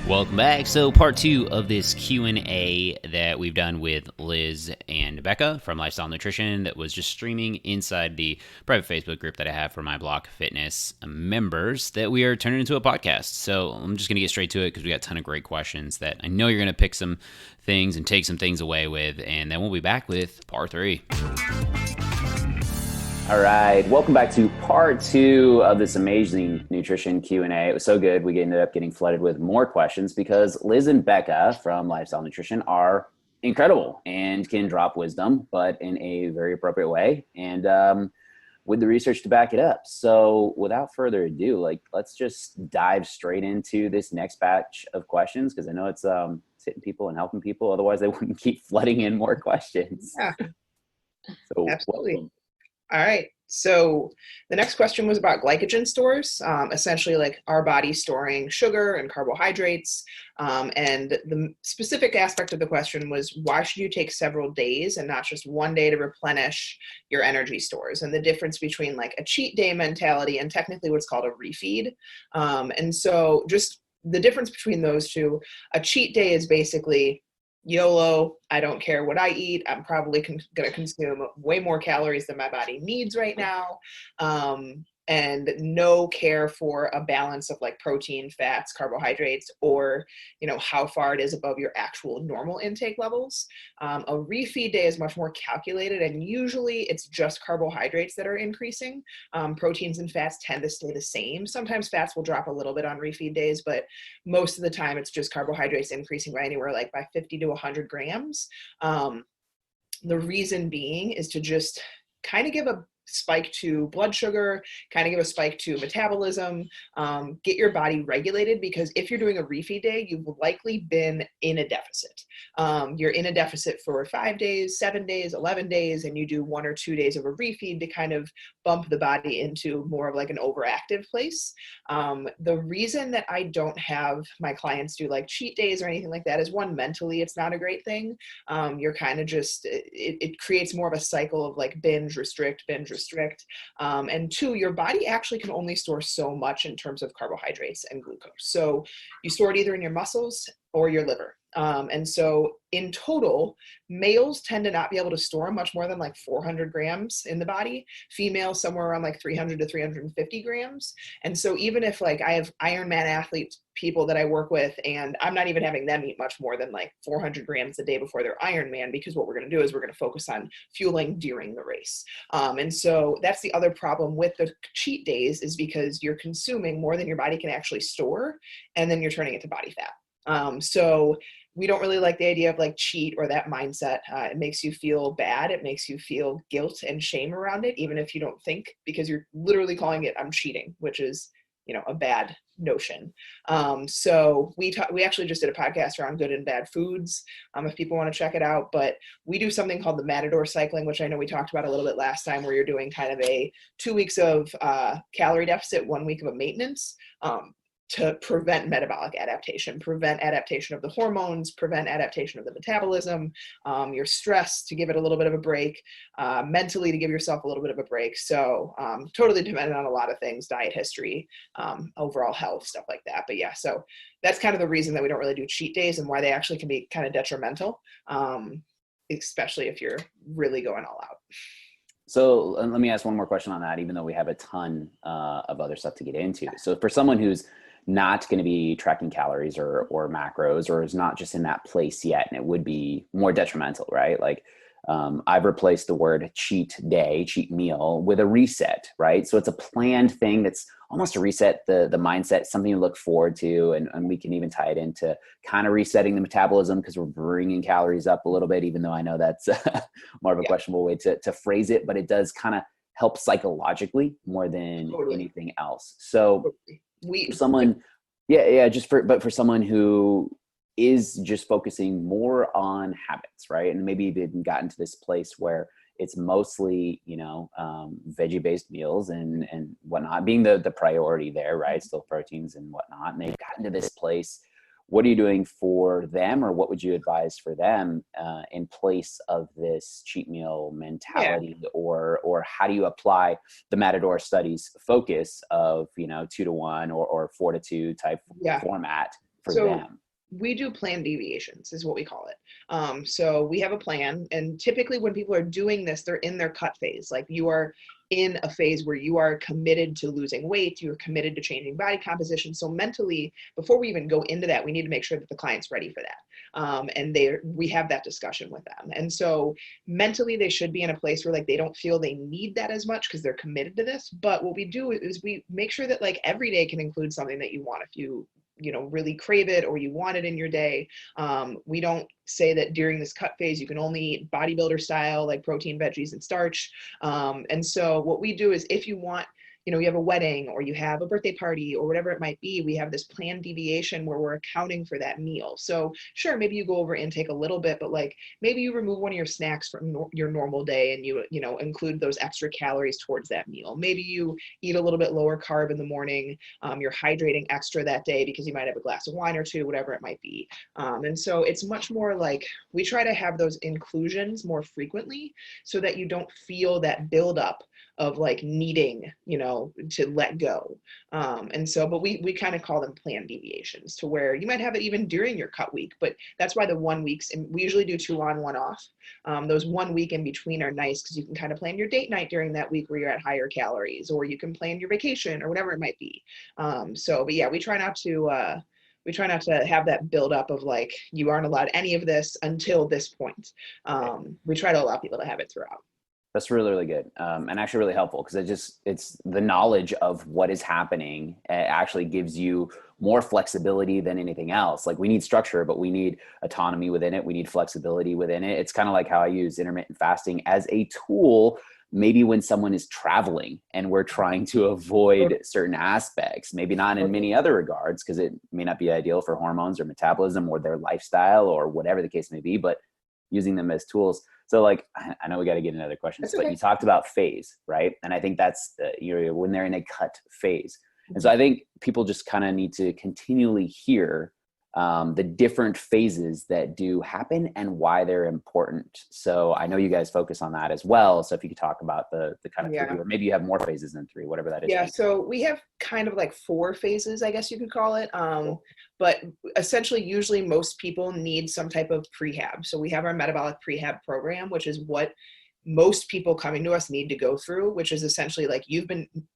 Welcome back. So part 2 of this Q&A that we've done with Liz and Becca from Lifestyle Nutrition that was just streaming inside the private Facebook group that I have for my Block Fitness members that we are turning into a podcast. So I'm just going to get straight to it because we got a ton of great questions that I know you're going to pick some things and take some things away with, and then we'll be back with part 3. All right, welcome back to part 2 of this amazing nutrition Q&A. It was so good, we ended up getting flooded with more questions because Liz and Becca from Lifestyle Nutrition are incredible and can drop wisdom, but in a very appropriate way, and with the research to back it up. So without further ado, let's just dive straight into this next batch of questions, because I know it's hitting people and helping people. Otherwise, they wouldn't keep flooding in more questions. Yeah, so absolutely. Welcome. All right. So the next question was about glycogen stores, essentially like our body storing sugar and carbohydrates. And the specific aspect of the question was, why should you take several days and not just one day to replenish your energy stores? And the difference between like a cheat day mentality and technically what's called a refeed. And so just the difference between those two, a cheat day is basically YOLO, I don't care what I eat. I'm probably going to consume way more calories than my body needs right now. And no care for a balance of like protein, fats, carbohydrates, or, how far it is above your actual normal intake levels. A refeed day is much more calculated, and usually it's just carbohydrates that are increasing. Proteins and fats tend to stay the same. Sometimes fats will drop a little bit on refeed days, but most of the time it's just carbohydrates increasing by anywhere like by 50 to 100 grams. The reason being is to just kind of give a spike to blood sugar, kind of give a spike to metabolism, get your body regulated, because if you're doing a refeed day, you've likely been in a deficit. You're in a deficit for 5 days, 7 days, 11 days, and you do 1 or 2 days of a refeed to kind of bump the body into more of like an overactive place. The reason that I don't have my clients do like cheat days or anything like that is, one, mentally, it's not a great thing. You're kind of just, it creates more of a cycle of like binge, restrict, and 2, your body actually can only store so much in terms of carbohydrates and glucose. So you store it either in your muscles or your liver. And so in total, males tend to not be able to store much more than like 400 grams in the body. Females somewhere around like 300 to 350 grams. And so even if like I have Ironman athletes, people that I work with, and I'm not even having them eat much more than like 400 grams a day before their Ironman, because what we're going to do is we're going to focus on fueling during the race. And so that's the other problem with the cheat days, is because you're consuming more than your body can actually store, and then you're turning it to body fat. So we don't really like the idea of like cheat or that mindset. It makes you feel bad. It makes you feel guilt and shame around it, even if you don't think, because you're literally calling it, I'm cheating, which is, a bad notion. So we actually just did a podcast around good and bad foods, if people want to check it out. But we do something called the Matador cycling, which I know we talked about a little bit last time, where you're doing kind of a 2 weeks of calorie deficit, 1 week of a maintenance, to prevent metabolic adaptation, prevent adaptation of the hormones, prevent adaptation of the metabolism, your stress, to give it a little bit of a break, mentally to give yourself a little bit of a break. So totally dependent on a lot of things, diet history, overall health, stuff like that. But yeah, so that's kind of the reason that we don't really do cheat days, and why they actually can be kind of detrimental, especially if you're really going all out. So let me ask one more question on that, even though we have a ton of other stuff to get into. So for someone who's not going to be tracking calories or macros, or is not just in that place yet, and it would be more detrimental, right? Like I've replaced the word cheat day, cheat meal, with a reset, right? So it's a planned thing that's almost a reset, the mindset, something you look forward to. And we can even tie it into kind of resetting the metabolism, because we're bringing calories up a little bit, even though I know that's more of a questionable way to phrase it, but it does kind of help psychologically more than anything else. So for someone, for someone who is just focusing more on habits, right? And maybe they've gotten to this place where it's mostly, veggie-based meals and whatnot being the priority there, right? Still proteins and whatnot. And they've gotten to this place. What are you doing for them, or what would you advise for them in place of this cheat meal mentality? Yeah. Or how do you apply the Matador studies focus of, 2 to 1 or 4 to 2 type format for So them? we do plan deviations is what we call it. So we have a plan, and typically when people are doing this, they're in their cut phase. Like you are in a phase where you are committed to losing weight, you're committed to changing body composition. So mentally, before we even go into that, we need to make sure that the client's ready for that. And we have that discussion with them. And so mentally they should be in a place where like they don't feel they need that as much because they're committed to this. But what we do is we make sure that like every day can include something that you want. If you know, really crave it or you want it in your day. We don't say that during this cut phase, you can only eat bodybuilder style, like protein, veggies, and starch. And so what we do is if you want, you know, you have a wedding or you have a birthday party or whatever it might be, we have this planned deviation where we're accounting for that meal. So sure, maybe you go over intake a little bit, but like maybe you remove one of your snacks from your normal day and you know, include those extra calories towards that meal. Maybe you eat a little bit lower carb in the morning. You're hydrating extra that day because you might have a glass of wine or two, whatever it might be. And so it's much more like we try to have those inclusions more frequently so that you don't feel that buildup of like needing, you know, to let go. And so, but we kind of call them planned deviations to where you might have it even during your cut week, but that's why the 1 weeks, and we usually do 2 on, 1 off. Those 1 week in between are nice because you can kind of plan your date night during that week where you're at higher calories, or you can plan your vacation or whatever it might be. But yeah, we try not to have that build up of like, you aren't allowed any of this until this point. We try to allow people to have it throughout. That's really, really good. And actually really helpful because it's the knowledge of what is happening actually gives you more flexibility than anything else. Like we need structure, but we need autonomy within it. We need flexibility within it. It's kind of like how I use intermittent fasting as a tool, maybe when someone is traveling and we're trying to avoid certain aspects, maybe not in many other regards, because it may not be ideal for hormones or metabolism or their lifestyle or whatever the case may be, but using them as tools. So like, I know we got to get into other questions, but you talked about phase, right? And I think that's when they're in a cut phase. And so I think people just kind of need to continually hear the different phases that do happen and why they're important. So I know you guys focus on that as well. So if you could talk about the kind of 3, or maybe you have more phases than 3, whatever that is. Yeah. So we have kind of like 4 phases, I guess you could call it. But essentially, usually most people need some type of prehab. So we have our metabolic prehab program, which is what most people coming to us need to go through, which is essentially like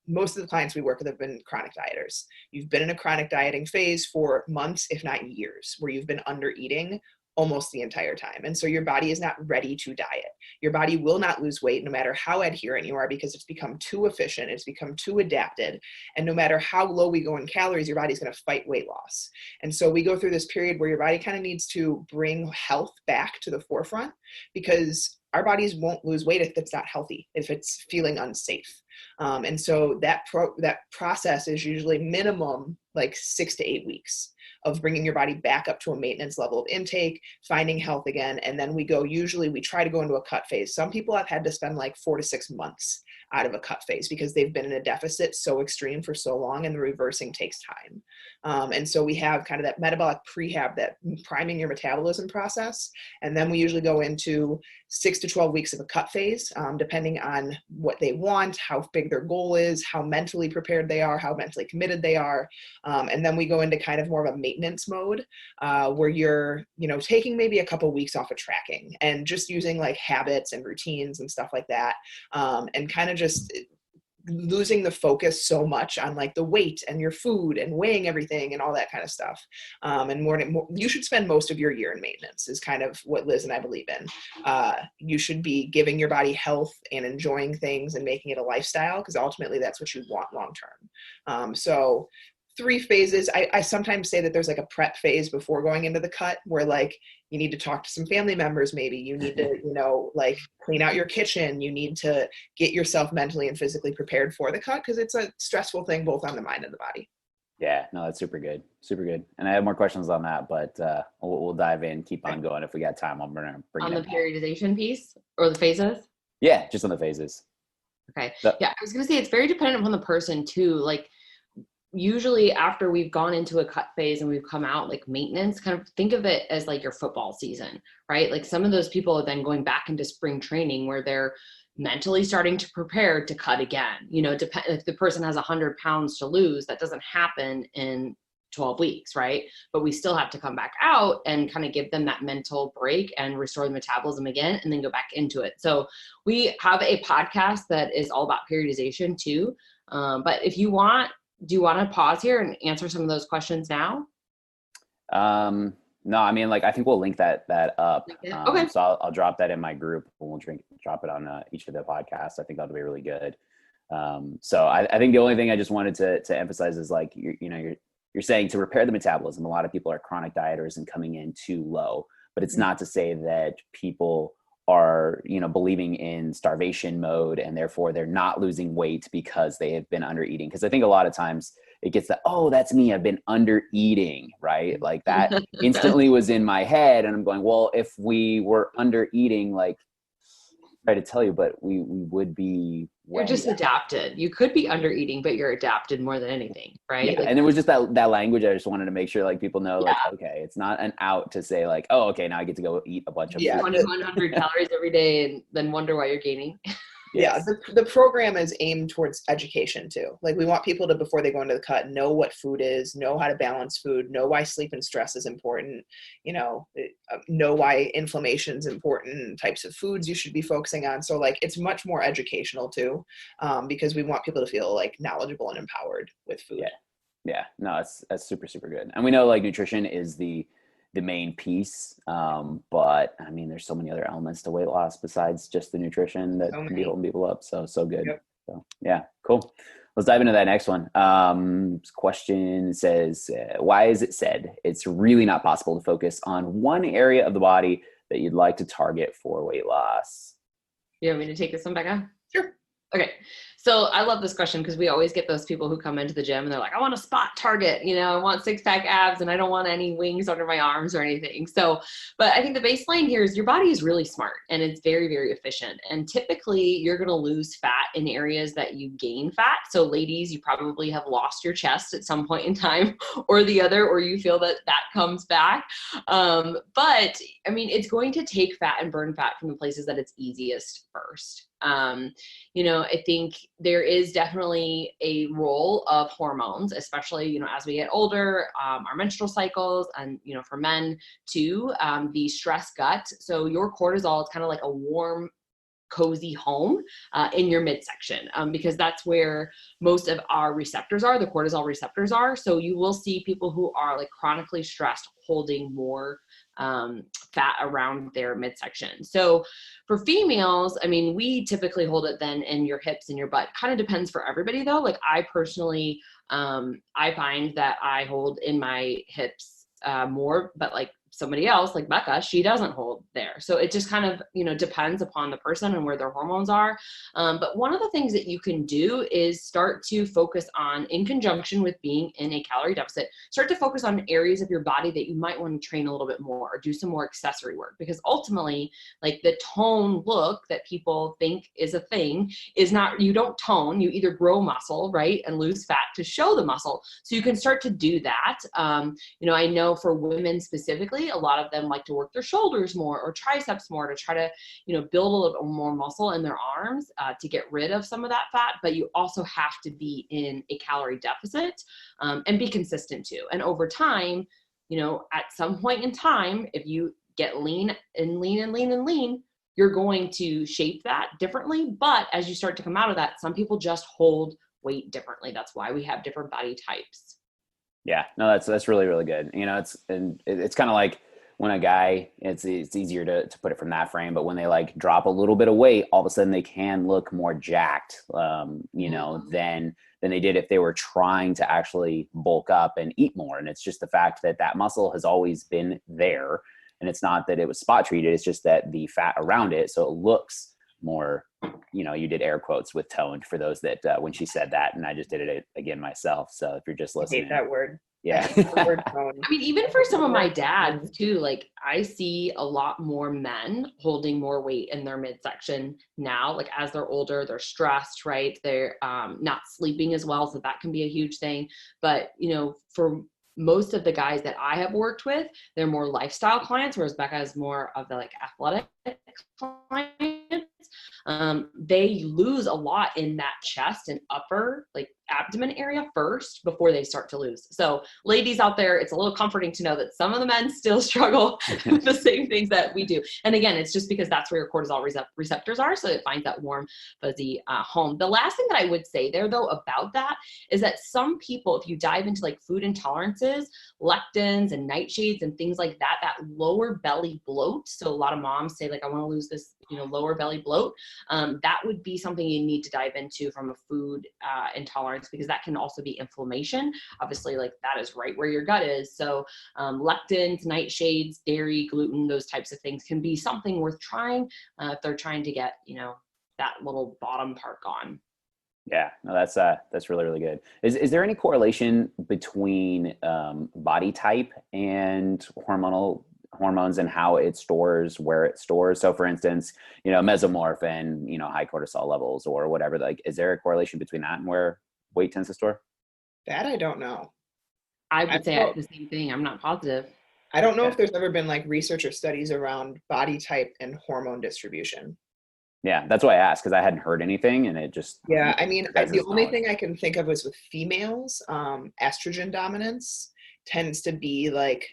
most of the clients we work with have been chronic dieters. You've been in a chronic dieting phase for months, if not years, where you've been under eating almost the entire time. And so your body is not ready to diet. Your body will not lose weight no matter how adherent you are, because it's become too efficient. It's become too adapted. And no matter how low we go in calories, your body's going to fight weight loss. And so we go through this period where your body kind of needs to bring health back to the forefront, because our bodies won't lose weight if it's not healthy, if it's feeling unsafe. And so that process is usually minimum like 6 to 8 weeks of bringing your body back up to a maintenance level of intake, finding health again. And then we try to go into a cut phase. Some people have had to spend like 4 to 6 months out of a cut phase because they've been in a deficit so extreme for so long, and the reversing takes time. And so we have kind of that metabolic prehab, that priming your metabolism process. And then we usually go into 6 to 12 weeks of a cut phase, depending on what they want, how big their goal is, how mentally prepared they are, how mentally committed they are. And then we go into kind of more of a maintenance mode, where you're, taking maybe a couple weeks off of tracking and just using like habits and routines and stuff like that. And kind of just losing the focus so much on like the weight and your food and weighing everything and all that kind of stuff. And more, you should spend most of your year in maintenance is kind of what Liz and I believe in. You should be giving your body health and enjoying things and making it a lifestyle, because ultimately that's what you want long-term. So 3 phases. I sometimes say that there's like a prep phase before going into the cut, where like you need to talk to some family members. Maybe you need to, like clean out your kitchen. You need to get yourself mentally and physically prepared for the cut, because it's a stressful thing both on the mind and the body. Yeah, no, that's super good. Super good. And I have more questions on that, but we'll dive in, keep on going. If we got time, I'm going to bring on it the periodization piece or the phases. Yeah, just on the phases. Okay. Yeah, I was going to say it's very dependent upon the person too. Like, usually after we've gone into a cut phase and we've come out, like maintenance, kind of think of it as like your football season, right? Like some of those people are then going back into spring training where they're mentally starting to prepare to cut again. If the person has 100 pounds to lose, that doesn't happen in 12 weeks, right? But we still have to come back out and kind of give them that mental break and restore the metabolism again, and then go back into it. So we have a podcast that is all about periodization too. But if you want, do you want to pause here and answer some of those questions now? No, I mean, like, I think we'll link that up. Okay. So I'll drop that in my group, and we'll drop it on each of the podcasts. I think that'll be really good. So I think the only thing I just wanted to emphasize is, like, you're saying to repair the metabolism. A lot of people are chronic dieters and coming in too low, but it's not to say that people are, believing in starvation mode and therefore they're not losing weight because they have been under eating. Because I think a lot of times it gets that, oh, that's me, I've been under eating, right? Like, that instantly was in my head, and I'm going, well, if we were under eating, like, try to tell you, but we would be. You're just adapted. You could be under eating, but you're adapted more than anything, right? Yeah, and it was just that language. I just wanted to make sure, like, people know, like, okay, it's not an out to say, like, oh, okay, now I get to go eat a bunch of 100 calories every day and then wonder why you're gaining. Yes. Yeah, the program is aimed towards education too. Like, we want people to, before they go into the cut, know what food is, know how to balance food, know why sleep and stress is important, know why inflammation is important, types of foods you should be focusing on. So, like, it's much more educational too, because we want people to feel, like, knowledgeable and empowered with food. Yeah. No, that's super, super good. And we know, like, nutrition is the main piece. But I mean, there's so many other elements to weight loss besides just the nutrition that can be holding people up. So good. Yep. So yeah, cool. Let's dive into that next one. This question says, why is it said it's really not possible to focus on one area of the body that you'd like to target for weight loss? You want me to take this one, Becca? Sure. Okay. So I love this question because we always get those people who come into the gym and they're like, I want a spot target, I want 6-pack abs and I don't want any wings under my arms or anything. So, but I think the baseline here is your body is really smart and it's very, very efficient. And typically you're going to lose fat in areas that you gain fat. So ladies, you probably have lost your chest at some point in time or the other, or you feel that comes back. But I mean, it's going to take fat and burn fat from the places that it's easiest first. I think there is definitely a role of hormones, especially, as we get older, our menstrual cycles, and, for men too, the stress gut. So your cortisol is kind of like a warm, cozy home in your midsection, because that's where most of our receptors are, the cortisol receptors are. So you will see people who are, like, chronically stressed holding more fat around their midsection. So for females, I mean, we typically hold it then in your hips and your butt. Kind of depends for everybody though. Like, I personally, I find that I hold in my hips more, but like somebody else, like Becca, she doesn't hold there. So it just kind of, depends upon the person and where their hormones are. But one of the things that you can do is start to focus on, in conjunction with being in a calorie deficit, start to focus on areas of your body that you might want to train a little bit more or do some more accessory work. Because ultimately, like, the tone look that people think is a thing is not, you don't tone, you either grow muscle, right, and lose fat to show the muscle. So you can start to do that. I know for women specifically, a lot of them like to work their shoulders more or triceps more to try to, build a little bit more muscle in their arms to get rid of some of that fat. But you also have to be in a calorie deficit and be consistent too. And over time, at some point in time, if you get lean and lean and lean and lean, you're going to shape that differently. But as you start to come out of that, some people just hold weight differently. That's why we have different body types. Yeah, no, that's really, really good. It's kind of like when a guy, it's easier to put it from that frame, but when they, like, drop a little bit of weight, all of a sudden they can look more jacked, than they did if they were trying to actually bulk up and eat more. And it's just the fact that muscle has always been there. And it's not that it was spot treated. It's just that the fat around it, so it looks more, you did air quotes with toned for those that when she said that, and I just did it again myself. So if you're just listening, I hate that word. Yeah. I mean, even for some of my dads too, like, I see a lot more men holding more weight in their midsection now. Like, as they're older, they're stressed, right? They're not sleeping as well. So that can be a huge thing. But, for most of the guys that I have worked with, they're more lifestyle clients, whereas Becca is more of the, like, athletic clients. they lose a lot in that chest and upper like abdomen area first before they start to lose. So ladies out there, it's a little comforting to know that some of the men still struggle with the same things that we do. And again, it's just because that's where your cortisol receptors are. So it finds that warm, fuzzy home. The last thing that I would say there though about that is that some people, if you dive into like food intolerances, lectins and nightshades and things like that, that lower belly bloat. So a lot of moms say like, I want to lose this, lower belly bloat. That would be something you need to dive into from a food intolerance, because that can also be inflammation. Obviously, like that is right where your gut is. So lectins, nightshades, dairy, gluten, those types of things can be something worth trying if they're trying to get, that little bottom part gone. Yeah, no, that's really, really good. Is there any correlation between body type and hormones and how it stores, where it stores? So for instance, mesomorph and, high cortisol levels or whatever, like, is there a correlation between that and where weight tends to store? That I don't know. I would say the same thing. I'm not positive. I don't know if there's ever been like research or studies around body type and hormone distribution. Yeah, that's why I asked, because I hadn't heard anything, and it just... Yeah, I mean, the only thing I can think of is with females, estrogen dominance tends to be like,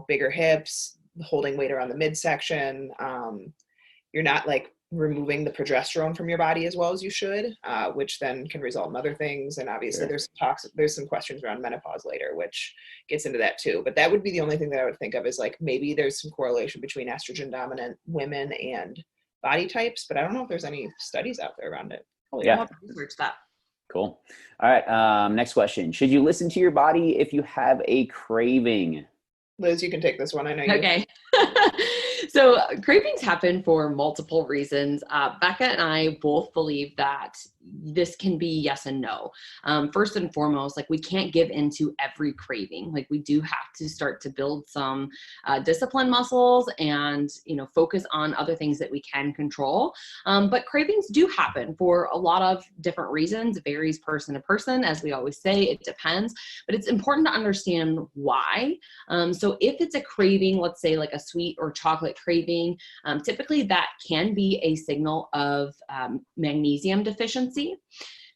bigger hips, holding weight around the midsection. You're not like removing the progesterone from your body as well as you should, which then can result in other things. And obviously there's some questions around menopause later, which gets into that too. But that would be the only thing that I would think of, is like maybe there's some correlation between estrogen dominant women and body types, but I don't know if there's any studies out there around it. Oh yeah, I'll have to research that. Cool. All right. Next question. Should you listen to your body if you have a craving? Liz, you can take this one. I know you. Okay. So cravings happen for multiple reasons. Becca and I both believe that this can be yes and no. First and foremost, like we can't give into every craving. Like we do have to start to build some discipline muscles and, focus on other things that we can control. But cravings do happen for a lot of different reasons. It varies person to person. As we always say, it depends, but it's important to understand why. So if it's a craving, let's say like a sweet or chocolate craving, typically that can be a signal of magnesium deficiency.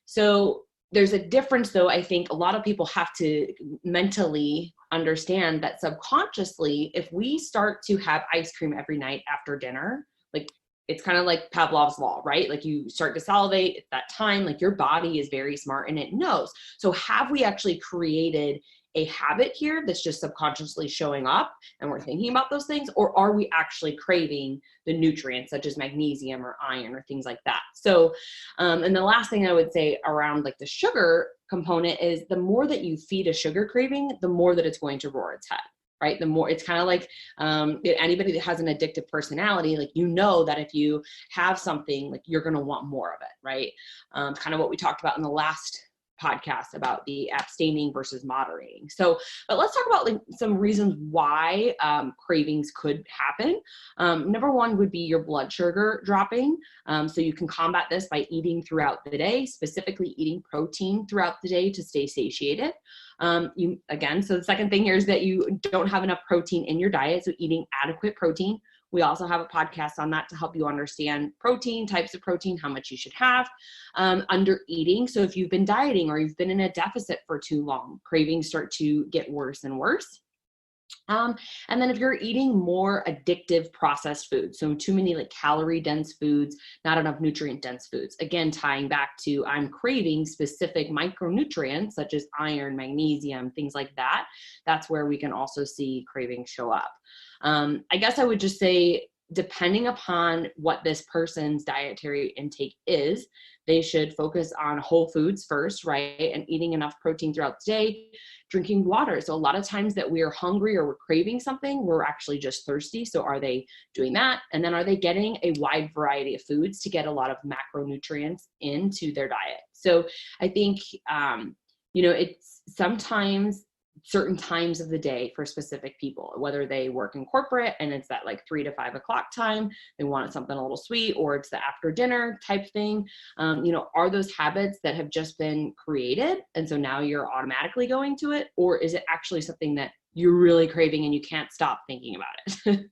So there's a difference though. I think a lot of people have to mentally understand that subconsciously, if we start to have ice cream every night after dinner, like it's kind of like Pavlov's law, right? Like you start to salivate at that time, like your body is very smart and it knows. So have we actually created a habit here that's just subconsciously showing up and we're thinking about those things, or are we actually craving the nutrients such as magnesium or iron or things like that? So, and the last thing I would say around like the sugar component is the more that you feed a sugar craving, the more that it's going to roar its head. Right? The more it's kind of like anybody that has an addictive personality, like, that if you have something, like you're going to want more of it. Right? Kind of what we talked about in the last podcast about the abstaining versus moderating. So, but let's talk about like some reasons why cravings could happen. Number one would be your blood sugar dropping. So you can combat this by eating throughout the day, specifically eating protein throughout the day to stay satiated. So the second thing here is that you don't have enough protein in your diet. So eating adequate protein. We also have a podcast on that to help you understand protein, types of protein, how much you should have. Under eating. So if you've been dieting or you've been in a deficit for too long, cravings start to get worse and worse. And then if you're eating more addictive processed foods, so too many like calorie dense foods, not enough nutrient dense foods, again, tying back to I'm craving specific micronutrients such as iron, magnesium, things like that. That's where we can also see cravings show up. I guess I would just say, depending upon what this person's dietary intake is, they should focus on whole foods first, right? And eating enough protein throughout the day, drinking water. So a lot of times that we're hungry or we're craving something, we're actually just thirsty. So are they doing that? And then are they getting a wide variety of foods to get a lot of macronutrients into their diet? So I think, it's sometimes certain times of the day for specific people, whether they work in corporate and it's that like 3 to 5 o'clock time, they want something a little sweet, or it's the after dinner type thing. Are those habits that have just been created? And so now you're automatically going to it, or is it actually something that you're really craving and you can't stop thinking about it?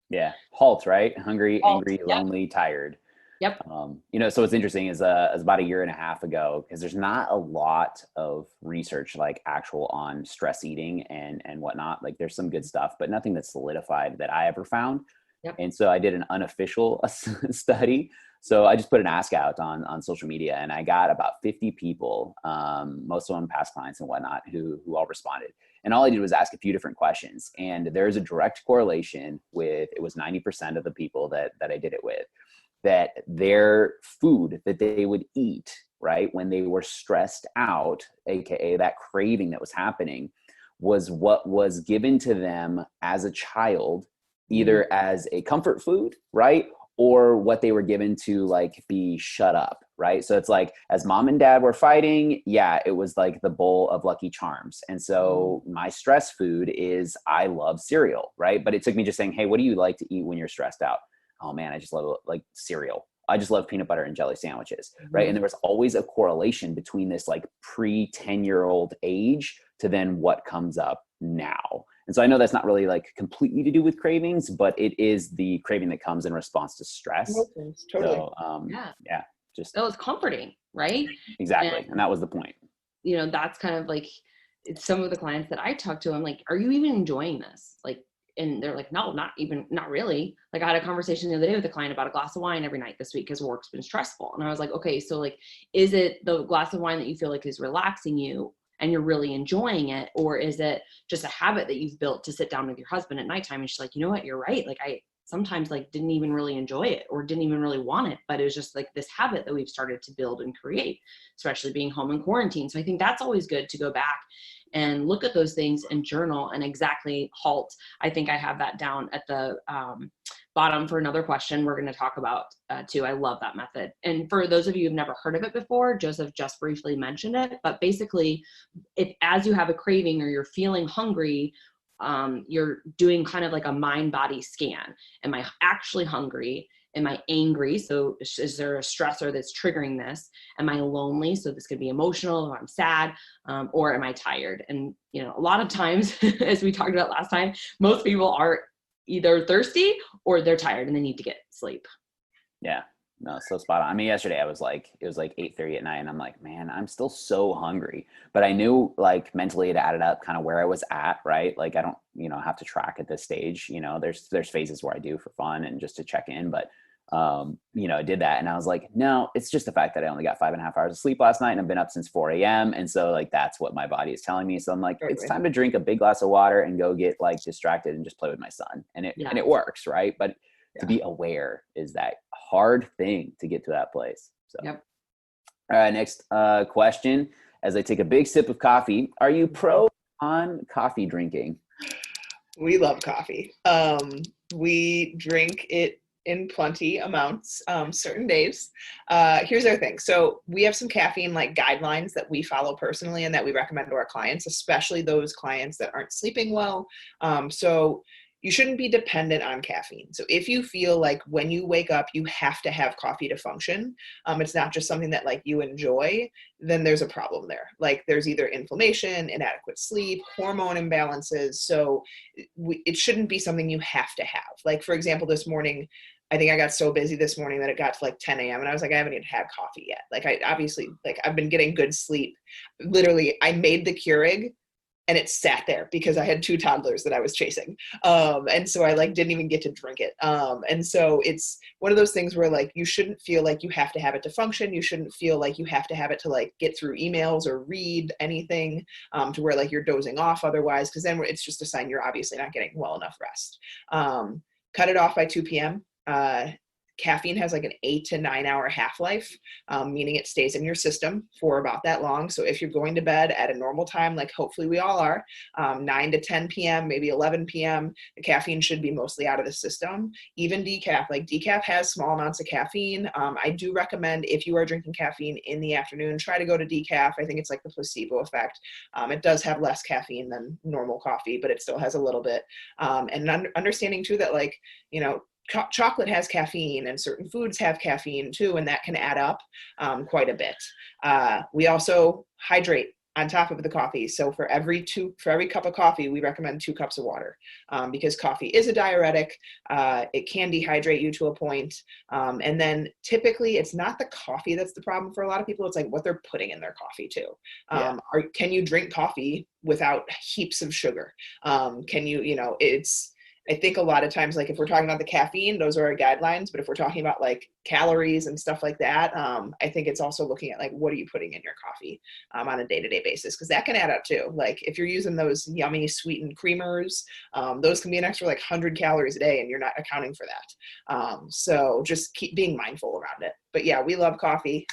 Yeah. HALT, right? Hungry, HALT, angry, lonely, tired. Yep. So what's interesting is about a year and a half ago, because there's not a lot of research like actual on stress eating and whatnot. Like there's some good stuff, but nothing that's solidified that I ever found. Yep. And so I did an unofficial study. So I just put an ask out on social media, and I got about 50 people, most of them past clients and whatnot, who all responded. And all I did was ask a few different questions. And there's a direct correlation with, it was 90% of the people that I did it with, that their food that they would eat, right, when they were stressed out, AKA that craving that was happening, was what was given to them as a child, either as a comfort food, right, or what they were given to like be shut up, right? So it's like, as mom and dad were fighting, yeah, it was like the bowl of Lucky Charms. And so my stress food is, I love cereal, right? But it took me just saying, hey, what do you like to eat when you're stressed out? Oh man, I just love like cereal. I just love peanut butter and jelly sandwiches, right? And there was always a correlation between this like pre-10-year-old age to then what comes up now. And so I know that's not really like completely to do with cravings, but it is the craving that comes in response to stress. Totally. So, just that was comforting, right? Exactly. And that was the point. That's kind of like, some of the clients that I talk to, I'm like, are you even enjoying this? Like, and they're like, no, not really. Like I had a conversation the other day with a client about a glass of wine every night this week because work's been stressful. And I was like, okay, so like, is it the glass of wine that you feel like is relaxing you and you're really enjoying it? Or is it just a habit that you've built to sit down with your husband at nighttime? And she's like, you know what, you're right. Like I sometimes like didn't even really enjoy it or didn't even really want it, but it was just like this habit that we've started to build and create, especially being home in quarantine. So I think that's always good to go back and look at those things and journal and exactly halt. I think I have that down at the bottom for another question we're going to talk about too. I love that method. And for those of you who've never heard of it before, Joseph just briefly mentioned it, but basically if as you have a craving or you're feeling hungry, you're doing kind of like a mind-body scan. Am I actually hungry? Am I angry? So is there a stressor that's triggering this? Am I lonely? So this could be emotional, if I'm sad, or am I tired? And, a lot of times, as we talked about last time, most people are either thirsty or they're tired and they need to get sleep. Yeah, no, so spot on. I mean, yesterday it was like 8:30 at night and I'm like, man, I'm still so hungry, but I knew like mentally it added up kind of where I was at, right? Like I don't, have to track at this stage, there's phases where I do for fun and just to check in, but I did that and I was like, no, it's just the fact that I only got 5.5 hours of sleep last night and I've been up since 4 a.m. And so like, that's what my body is telling me. So I'm like, it's time to drink a big glass of water and go get like distracted and just play with my son. And it works. Right. But to be aware is that hard thing to get to that place. So, All right, next question. As I take a big sip of coffee, are you pro on coffee drinking? We love coffee. We drink it in plenty amounts, certain days. Here's our thing. So we have some caffeine like guidelines that we follow personally and that we recommend to our clients, especially those clients that aren't sleeping well. So you shouldn't be dependent on caffeine. So if you feel like when you wake up, you have to have coffee to function, it's not just something that like you enjoy, then there's a problem there. Like there's either inflammation, inadequate sleep, hormone imbalances. So it shouldn't be something you have to have. Like for example, this morning, I think I got so busy this morning that it got to like 10 a.m. and I was like, I haven't even had coffee yet. Like I've been getting good sleep. Literally, I made the Keurig and it sat there because I had 2 toddlers that I was chasing. And so I like didn't even get to drink it. And so it's one of those things where like, you shouldn't feel like you have to have it to function. You shouldn't feel like you have to have it to like get through emails or read anything, to where like you're dozing off otherwise. Cause then it's just a sign you're obviously not getting well enough rest. Cut it off by 2 p.m. Caffeine has like an 8 to 9 hour half-life, meaning it stays in your system for about that long. So if you're going to bed at a normal time, like hopefully we all are, 9 to 10 p.m., maybe 11 p.m., the caffeine should be mostly out of the system. Even decaf, like decaf has small amounts of caffeine. I do recommend if you are drinking caffeine in the afternoon, try to go to decaf. I think it's like the placebo effect. It does have less caffeine than normal coffee, but it still has a little bit. And understanding too that like, chocolate has caffeine and certain foods have caffeine too, and that can add up quite a bit. We also hydrate on top of the coffee. So for every cup of coffee, we recommend 2 cups of water, because coffee is a diuretic. It can dehydrate you to a point. And then typically it's not the coffee that's the problem for a lot of people. It's like what they're putting in their coffee too. Can you drink coffee without heaps of sugar? Can you, I think a lot of times, like if we're talking about the caffeine, those are our guidelines. But if we're talking about like calories and stuff like that, I think it's also looking at like, what are you putting in your coffee on a day-to-day basis? Because that can add up too. Like if you're using those yummy sweetened creamers, those can be an extra like 100 calories a day and you're not accounting for that. So just keep being mindful around it. But yeah, we love coffee.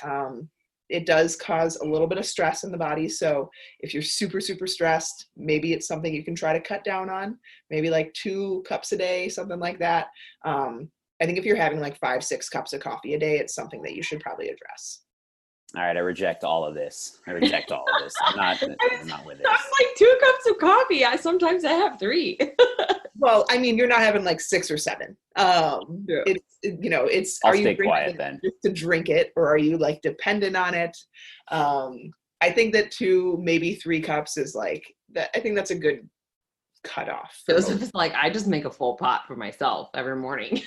It does cause a little bit of stress in the body. So if you're super, super stressed, maybe it's something you can try to cut down on, maybe like 2 cups a day, something like that. I think if you're having like 5-6 cups of coffee a day, it's something that you should probably address. All right, I reject all of this. I'm not with this. That's like 2 cups of coffee. Sometimes I have 3. Well, I mean, you're not having like 6 or 7. It's I'll are you stay drinking quiet it then. just to drink it, or are you like dependent on it? I think that 2, maybe 3 cups is like that. I think that's a good cutoff. Joseph's like, I just make a full pot for myself every morning.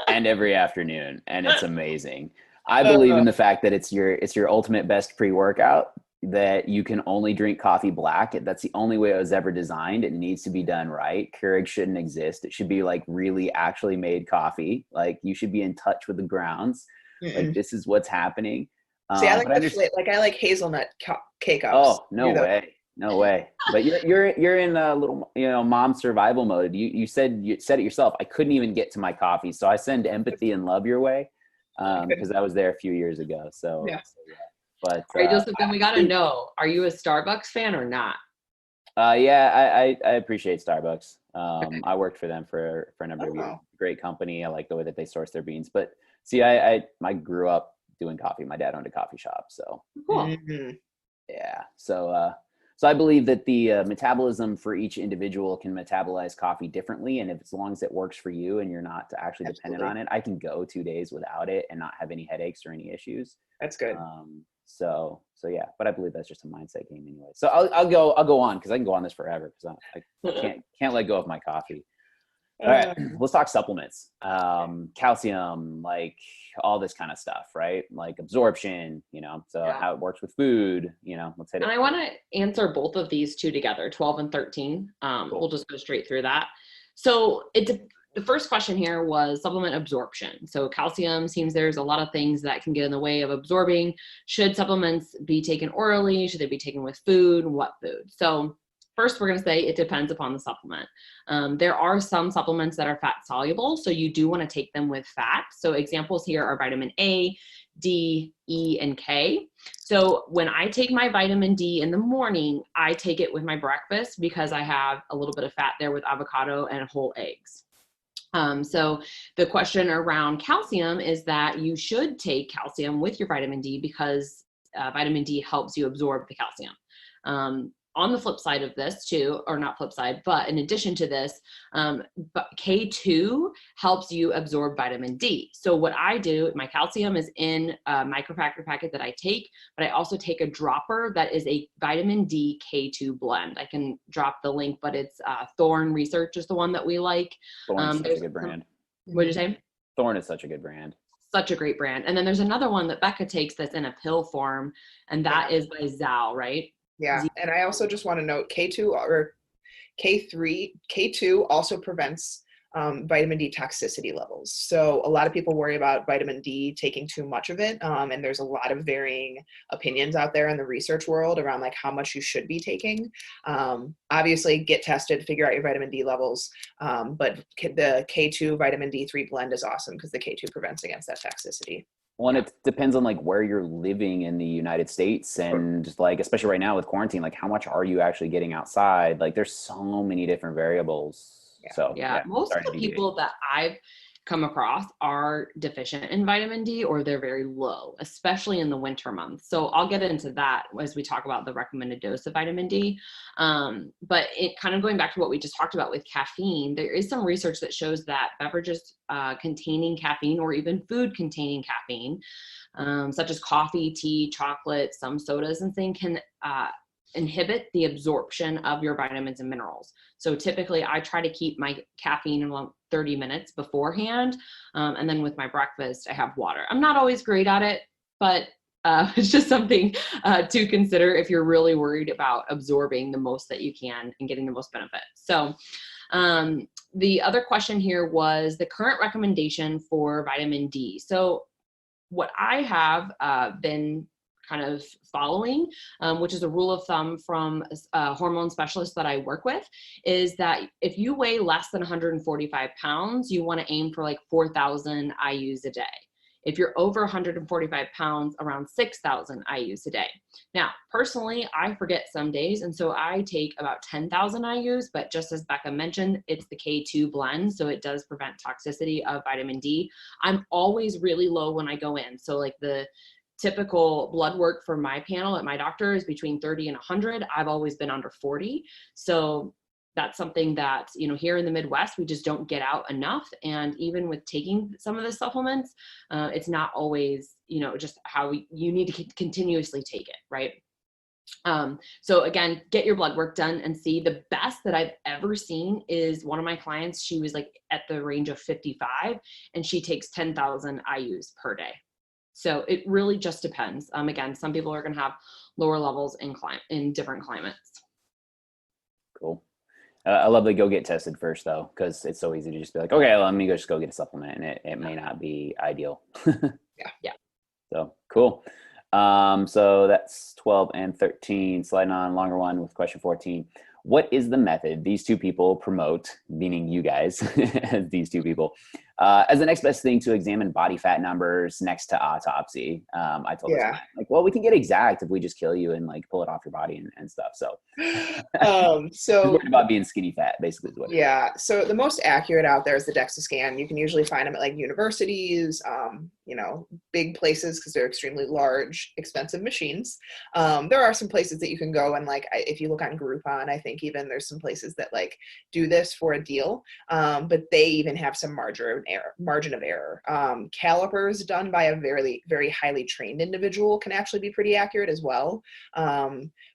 And every afternoon, and it's amazing. I believe in the fact that it's your ultimate best pre-workout, that you can only drink coffee black. That's the only way it was ever designed. It needs to be done right. Keurig shouldn't exist. It should be like really actually made coffee. Like you should be in touch with the grounds. Like this is what's happening. See, I like I like hazelnut K-Cups. Oh, no way. No way. But you're in a little, mom survival mode. You said it yourself. I couldn't even get to my coffee. So I send empathy and love your way. Because I was there a few years ago. So yeah. But all right, Joseph, then we got to know, are you a Starbucks fan or not? Yeah, I appreciate Starbucks. Okay. I worked for them for a number of years. Great company. I like the way that they source their beans. But see, I grew up doing coffee. My dad owned a coffee shop. So cool. Yeah. So I believe that the metabolism for each individual can metabolize coffee differently. And as long as it works for you and you're not actually dependent on it, I can go 2 days without it and not have any headaches or any issues. That's good. So yeah, but I believe that's just a mindset game anyway. So I'll go on, because I can go on this forever, because I can't let go of my coffee. All right, let's talk supplements. Calcium, like all this kind of stuff, right? Like absorption, how it works with food, let's hit it. And I want to answer both of these 2 together, 12 and 13. Cool. We'll just go straight through that. So the first question here was supplement absorption. So calcium, seems there's a lot of things that can get in the way of absorbing. Should supplements be taken orally? Should they be taken with food? What food? So first, we're going to say it depends upon the supplement. There are some supplements that are fat soluble, so you do want to take them with fat. So examples here are vitamin A, D, E, and K. So when I take my vitamin D in the morning, I take it with my breakfast because I have a little bit of fat there with avocado and whole eggs. So the question around calcium is that you should take calcium with your vitamin D because vitamin D helps you absorb the calcium. On the flip side of this too, or not flip side, but in addition to this, K2 helps you absorb vitamin D. So what I do, my calcium is in a microfactor packet that I take, but I also take a dropper that is a vitamin D K2 blend. I can drop the link, but it's Thorne Research is the one that we like. Thorne's such a good brand. What did you say? Thorne is such a good brand. Such a great brand. And then there's another one that Becca takes that's in a pill form, and that is by Zal, right? Yeah, and I also just want to note K2 or K2 also prevents vitamin D toxicity levels. So a lot of people worry about vitamin D taking too much of it, and there's a lot of varying opinions out there in the research world around like how much you should be taking. Obviously, get tested, figure out your vitamin D levels, but the K2 vitamin D3 blend is awesome because the K2 prevents against that toxicity. Well, and it depends on like where you're living in the United States, and just like, especially right now with quarantine, like how much are you actually getting outside? Like there's so many different variables. Yeah. So yeah, most of the people that I've come across are deficient in vitamin D, or they're very low, especially in the winter months. So I'll get into that as we talk about the recommended dose of vitamin D. But it kind of going back to what we just talked about with caffeine, there is some research that shows that beverages containing caffeine, or even food containing caffeine, such as coffee, tea, chocolate, some sodas and things, can inhibit the absorption of your vitamins and minerals. So typically I try to keep my caffeine in about 30 minutes beforehand. And then with my breakfast, I have water. I'm not always great at it, but it's just something to consider if you're really worried about absorbing the most that you can and getting the most benefit. So the other question here was the current recommendation for vitamin D. So what I have been kind of following, which is a rule of thumb from a hormone specialist that I work with, is that if you weigh less than 145 pounds, you want to aim for like 4,000 IUs a day. If you're over 145 pounds, around 6,000 IUs a day. Now, personally, I forget some days, and so I take about 10,000 IUs, but just as Becca mentioned, it's the K2 blend, so it does prevent toxicity of vitamin D. I'm always really low when I go in. So like the typical blood work for my panel at my doctor is between 30 and 100. I've always been under 40. So that's something that, you know, here in the Midwest, we just don't get out enough. And even with taking some of the supplements, it's not always, you know, just how you need to continuously take it, right? So again, get your blood work done and see. The best that I've ever seen is one of my clients, she was like at the range of 55 and she takes 10,000 IUs per day. So it really just depends. Again, some people are going to have lower levels in different climates. Cool. I love the go get tested first though, because it's so easy to just be like, okay, let me just go get a supplement, and it may not be ideal. Yeah. So cool. So that's 12 and 13. Sliding on, longer one with question 14. What is the method these two people promote, meaning you guys, these two people, as the next best thing to examine body fat numbers next to autopsy? I told them, like, well, we can get exact if we just kill you and like pull it off your body and stuff. So, so worried about being skinny fat, basically, is what it is. So the most accurate out there is the DEXA scan. You can usually find them at like universities, you know, big places because they're extremely large, expensive machines. There are some places that you can go and like, if you look on Groupon, I think even there's some places that like do this for a deal, but they even have some margin of error. Calipers done by a very, very highly trained individual can actually be pretty accurate as well.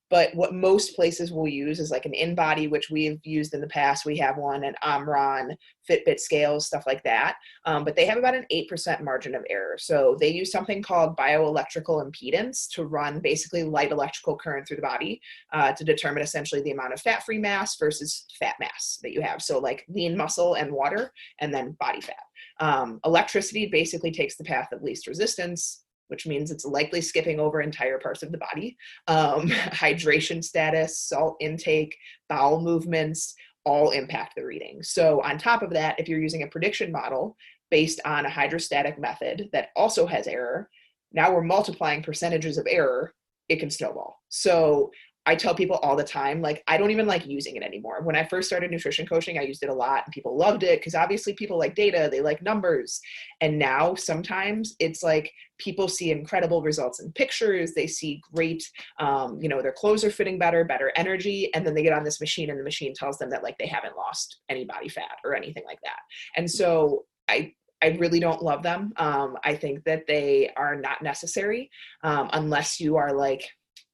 But what most places will use is like an InBody, which we've used in the past. We have one, an Omron, Fitbit scales, stuff like that. But they have about an 8% margin of error. So they use something called bioelectrical impedance to run basically light electrical current through the body to determine essentially the amount of fat-free mass versus fat mass that you have. So like lean muscle and water, and then body fat. Electricity basically takes the path of least resistance, which means it's likely skipping over entire parts of the body. Hydration status, salt intake, bowel movements, all impact the reading. So on top of that, if you're using a prediction model based on a hydrostatic method that also has error, now we're multiplying percentages of error, it can snowball. So I tell people all the time, like, I don't even like using it anymore. When I first started nutrition coaching, I used it a lot and people loved it because obviously people like data, they like numbers. And now sometimes it's like people see incredible results in pictures. They see great, you know, their clothes are fitting better energy. And then they get on this machine and the machine tells them that like they haven't lost any body fat or anything like that. And so I really don't love them. I think that they are not necessary unless you are like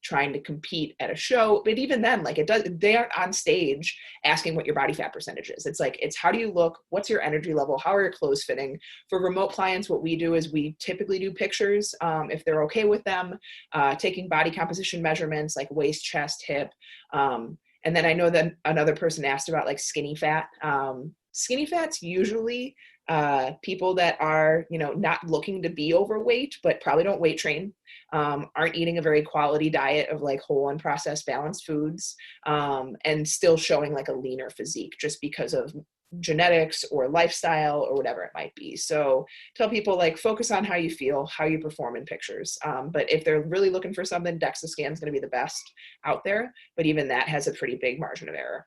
trying to compete at a show. But even then, like they aren't on stage asking what your body fat percentage is. It's like, it's how do you look? What's your energy level? How are your clothes fitting? For remote clients, what we do is we typically do pictures if they're okay with them, taking body composition measurements like waist, chest, hip. And then I know that another person asked about like skinny fat. Skinny fat's usually people that are, you know, not looking to be overweight, but probably don't weight train, aren't eating a very quality diet of like whole unprocessed balanced foods, and still showing like a leaner physique just because of genetics or lifestyle or whatever it might be. So tell people like focus on how you feel, how you perform in pictures. But if they're really looking for something, DEXA scan is going to be the best out there. But even that has a pretty big margin of error.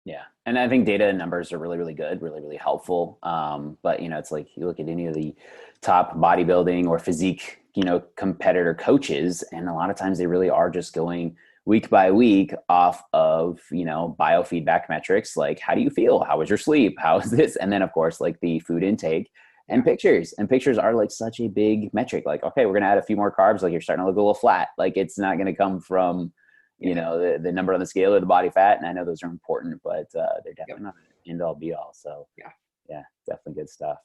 Yeah. And I think data and numbers are really, really good, really, really helpful. But, you know, it's like you look at any of the top bodybuilding or physique, you know, competitor coaches, and a lot of times they really are just going week by week off of, you know, biofeedback metrics. Like, how do you feel? How was your sleep? How is this? And then of course, like the food intake and pictures are like such a big metric. Like, okay, we're going to add a few more carbs. Like you're starting to look a little flat. Like it's not going to come from, you know, the number on the scale or the body fat. And I know those are important, but they're definitely not end all be all. So yeah, definitely good stuff.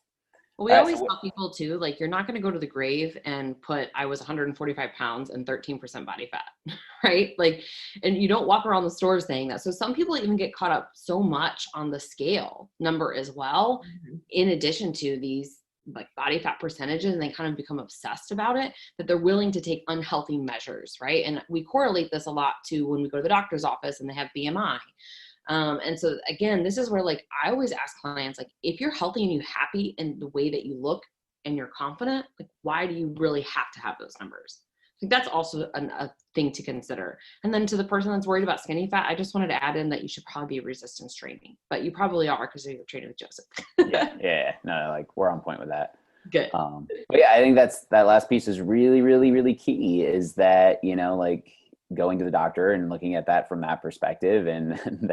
Well, we always tell people too, like, you're not going to go to the grave and put, I was 145 pounds and 13% body fat, right? Like, and you don't walk around the stores saying that. So some people even get caught up so much on the scale number as well, in addition to these like body fat percentages, and they kind of become obsessed about it, that they're willing to take unhealthy measures, right? And we correlate this a lot to when we go to the doctor's office and they have BMI. And so again, this is where, like, I always ask clients, like, if you're healthy and you're happy in the way that you look and you're confident, like, why do you really have to have those numbers? I think that's also a thing to consider. And then to the person that's worried about skinny fat, I just wanted to add in that you should probably be resistance training, but you probably are because you're training with Joseph. yeah. No, like, we're on point with that. Good. But yeah, I think that last piece is really, really, really key, is that, you know, like, going to the doctor and looking at that from that perspective. And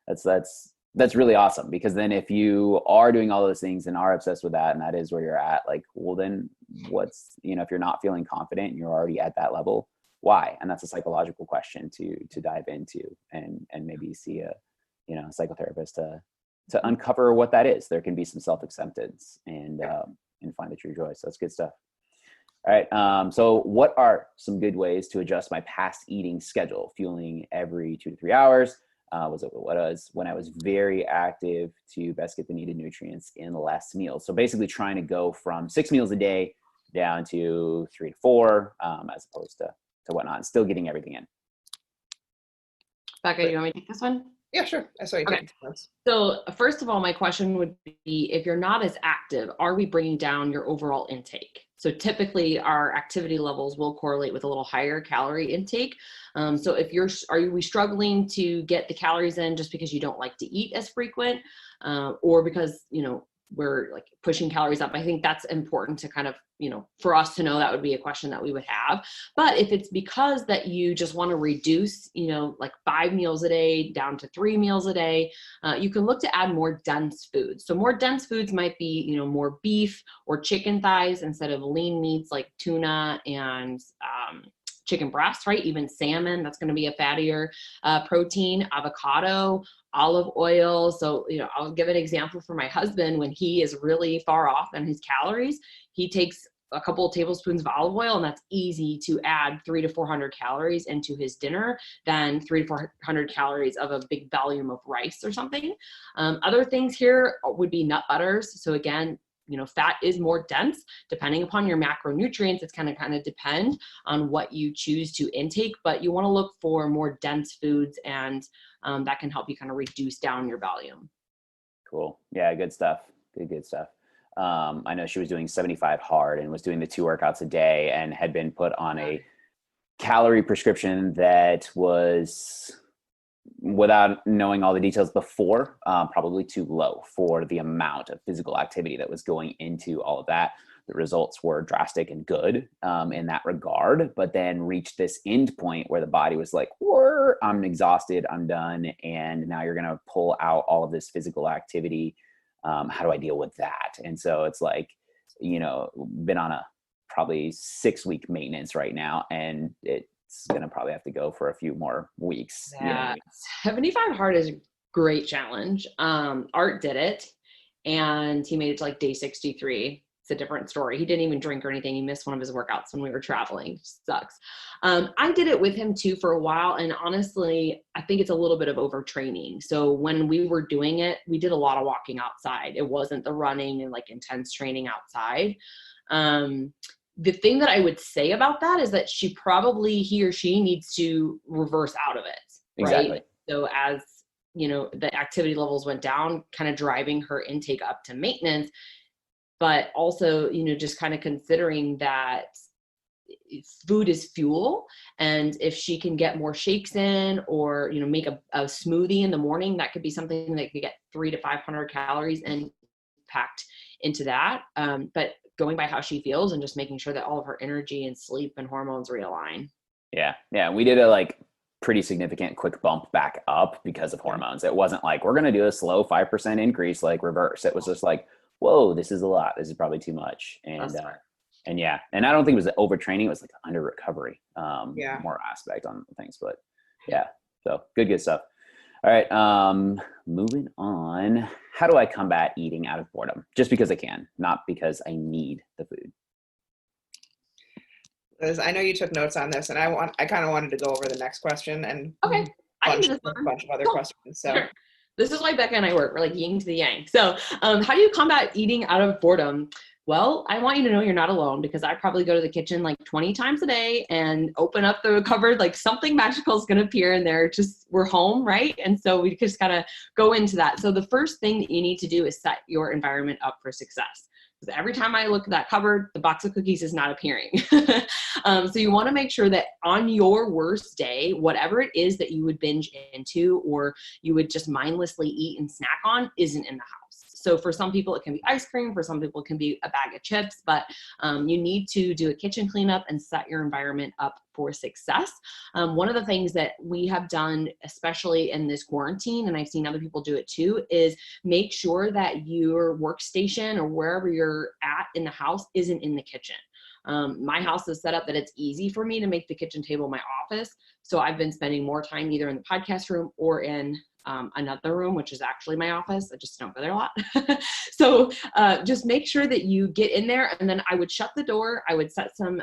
that's really awesome, because then if you are doing all those things and are obsessed with that, and that is where you're at, like, well, then what's, you know, if you're not feeling confident and you're already at that level, why? And that's a psychological question to dive into, and maybe see a, you know, psychotherapist to uncover what that is. There can be some self-acceptance and find the true joy. So that's good stuff. All right. So what are some good ways to adjust my past eating schedule? Fueling every 2 to 3 hours was when I was very active to best get the needed nutrients in less meals. So basically trying to go from 6 meals a day down to 3 to 4, as opposed to whatnot, and still getting everything in. Becca, you want me to take this one? Yeah, sure. I saw you taking notes. So first of all, my question would be, if you're not as active, are we bringing down your overall intake? So typically our activity levels will correlate with a little higher calorie intake. So if are we struggling to get the calories in just because you don't like to eat as frequent, or because, you know, we're like pushing calories up? I think that's important to kind of, you know, for us to know. That would be a question that we would have. But if it's because that you just want to reduce, you know, like 5 meals a day down to 3 meals a day, you can look to add more dense foods. So more dense foods might be, you know, more beef or chicken thighs instead of lean meats like tuna and chicken breasts, right? Even salmon, that's going to be a fattier protein, avocado, olive oil. So, you know, I'll give an example for my husband. When he is really far off on his calories, he takes a couple of tablespoons of olive oil, and that's easy to add 300 to 400 calories into his dinner than 300 to 400 calories of a big volume of rice or something. Other things here would be nut butters. So again, you know, fat is more dense depending upon your macronutrients. It's kind of depend on what you choose to intake, but you want to look for more dense foods, and that can help you kind of reduce down your volume. Cool. Yeah, good stuff. Good stuff. I know she was doing 75 hard and was doing the 2 workouts a day, and had been put on a calorie prescription that was, without knowing all the details before, probably too low for the amount of physical activity that was going into all of that. The results were drastic and good in that regard, but then reached this end point where the body was like, I'm exhausted, I'm done. And now you're going to pull out all of this physical activity. How do I deal with that? And so it's like, you know, been on a probably 6-week maintenance right now, and it's going to probably have to go for a few more weeks. Yeah. You know? 75 hard is a great challenge. Art did it, and he made it to like day 63. It's a different story. He didn't even drink or anything. He missed one of his workouts when we were traveling. Sucks. I did it with him too for a while. And honestly, I think it's a little bit of overtraining. So when we were doing it, we did a lot of walking outside. It wasn't the running and like intense training outside. The thing that I would say about that is that he or she needs to reverse out of it. Right? Exactly. So as, you know, the activity levels went down, kind of driving her intake up to maintenance, but also, you know, just kind of considering that food is fuel. And if she can get more shakes in, or, you know, make a smoothie in the morning, that could be something that could get 300 to 500 calories and packed into that. But going by how she feels and just making sure that all of her energy and sleep and hormones realign. Yeah. We did a like pretty significant quick bump back up because of hormones. It wasn't like, we're going to do a slow 5% increase, like reverse. It was just like, whoa, this is a lot. This is probably too much. And yeah. And I don't think it was overtraining. It was like under recovery, more aspect on things, but Yeah. So good stuff. All right. Moving on. How do I combat eating out of boredom? Just because I can, not because I need the food. Liz, I know you took notes on this, and I kind of wanted to go over the next question and Okay, I can do this a one. bunch of other questions. So Sure. This is why Becca and I work. We're like yin to the yang. So how do you combat eating out of boredom? Well, I want you to know you're not alone, because I probably go to the kitchen like 20 times a day and open up the cupboard, like something magical is going to appear in there. Just we're home, right? And so we just got to go into that. So the first thing that you need to do is set your environment up for success. Because every time I look at that cupboard, the box of cookies is not appearing. So you want to make sure that on your worst day, whatever it is that you would binge into or you would just mindlessly eat and snack on isn't in the house. So for some people, it can be ice cream. For some people, it can be a bag of chips. But you need to do a kitchen cleanup and set your environment up for success. One of the things that we have done, especially in this quarantine, and I've seen other people do it too, is make sure that your workstation or wherever you're at in the house isn't in the kitchen. My house is set up that it's easy for me to make the kitchen table my office. So I've been spending more time either in the podcast room or in another room, which is actually my office. I just don't go there a lot. So just make sure that you get in there, and then I would shut the door. I would set some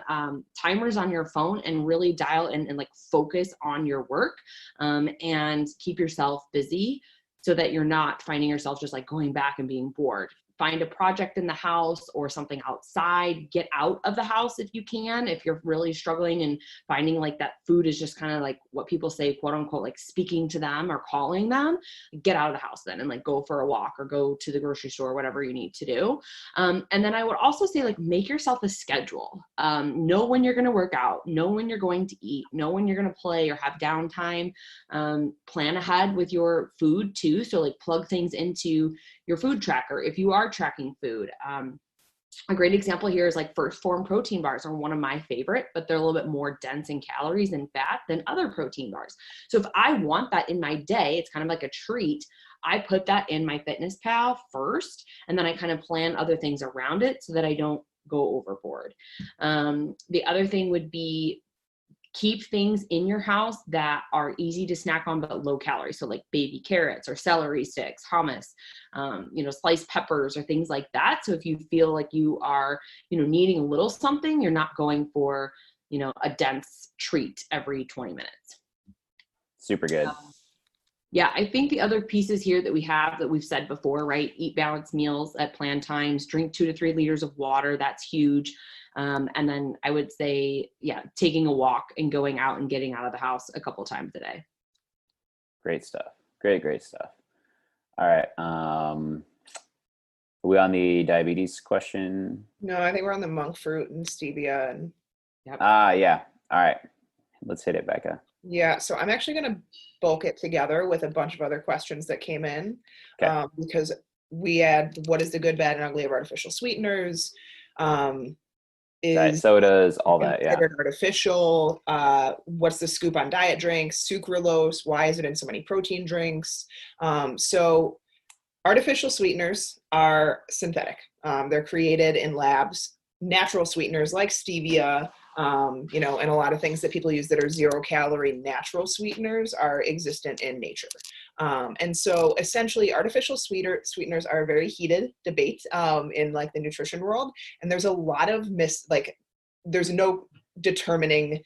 timers on your phone and really dial in and like focus on your work and keep yourself busy so that you're not finding yourself just like going back and being bored. Find a project in the house or something outside. Get out of the house if you can. If you're really struggling and finding like that food is just kind of like what people say, quote unquote, like speaking to them or calling them, get out of the house then and like go for a walk or go to the grocery store, whatever you need to do. And then I would also say like make yourself a schedule. Know when you're going to work out, know when you're going to eat, know when you're going to play or have downtime. Plan ahead with your food too. So like plug things into your food tracker if you are tracking food. A great example here is like First Form protein bars are one of my favorite, but they're a little bit more dense in calories and fat than other protein bars. So if I want that in my day, it's kind of like a treat. I put that in my FitnessPal first, and then I kind of plan other things around it so that I don't go overboard. The other thing would be keep things in your house that are easy to snack on but low calorie. So like baby carrots or celery sticks, hummus, sliced peppers or things like that. So if you feel like you are, needing a little something, you're not going for, a dense treat every 20 minutes. Super good. Yeah, I think the other pieces here that we have that we've said before, right? Eat balanced meals at planned times, drink 2 to 3 liters of water. That's huge. And then I would say, taking a walk and going out and getting out of the house a couple times a day. Great stuff. Great stuff. All right. Are we on the diabetes question? no, I think we're on the monk fruit and stevia and. Yep. Yeah. All right. Let's hit it, Becca. Yeah, so I'm actually going to bulk it together with a bunch of other questions that came in because we had what is the good, bad, and ugly of artificial sweeteners? Diet sodas, all that, yeah. Artificial. What's the scoop on diet drinks? Sucralose. Why is it in so many protein drinks? So artificial sweeteners are synthetic. They're created in labs. Natural sweeteners like stevia, and a lot of things that people use that are 0-calorie natural sweeteners are existent in nature. And so essentially artificial sweeteners are a very heated debate in like the nutrition world. And there's a lot of there's no determining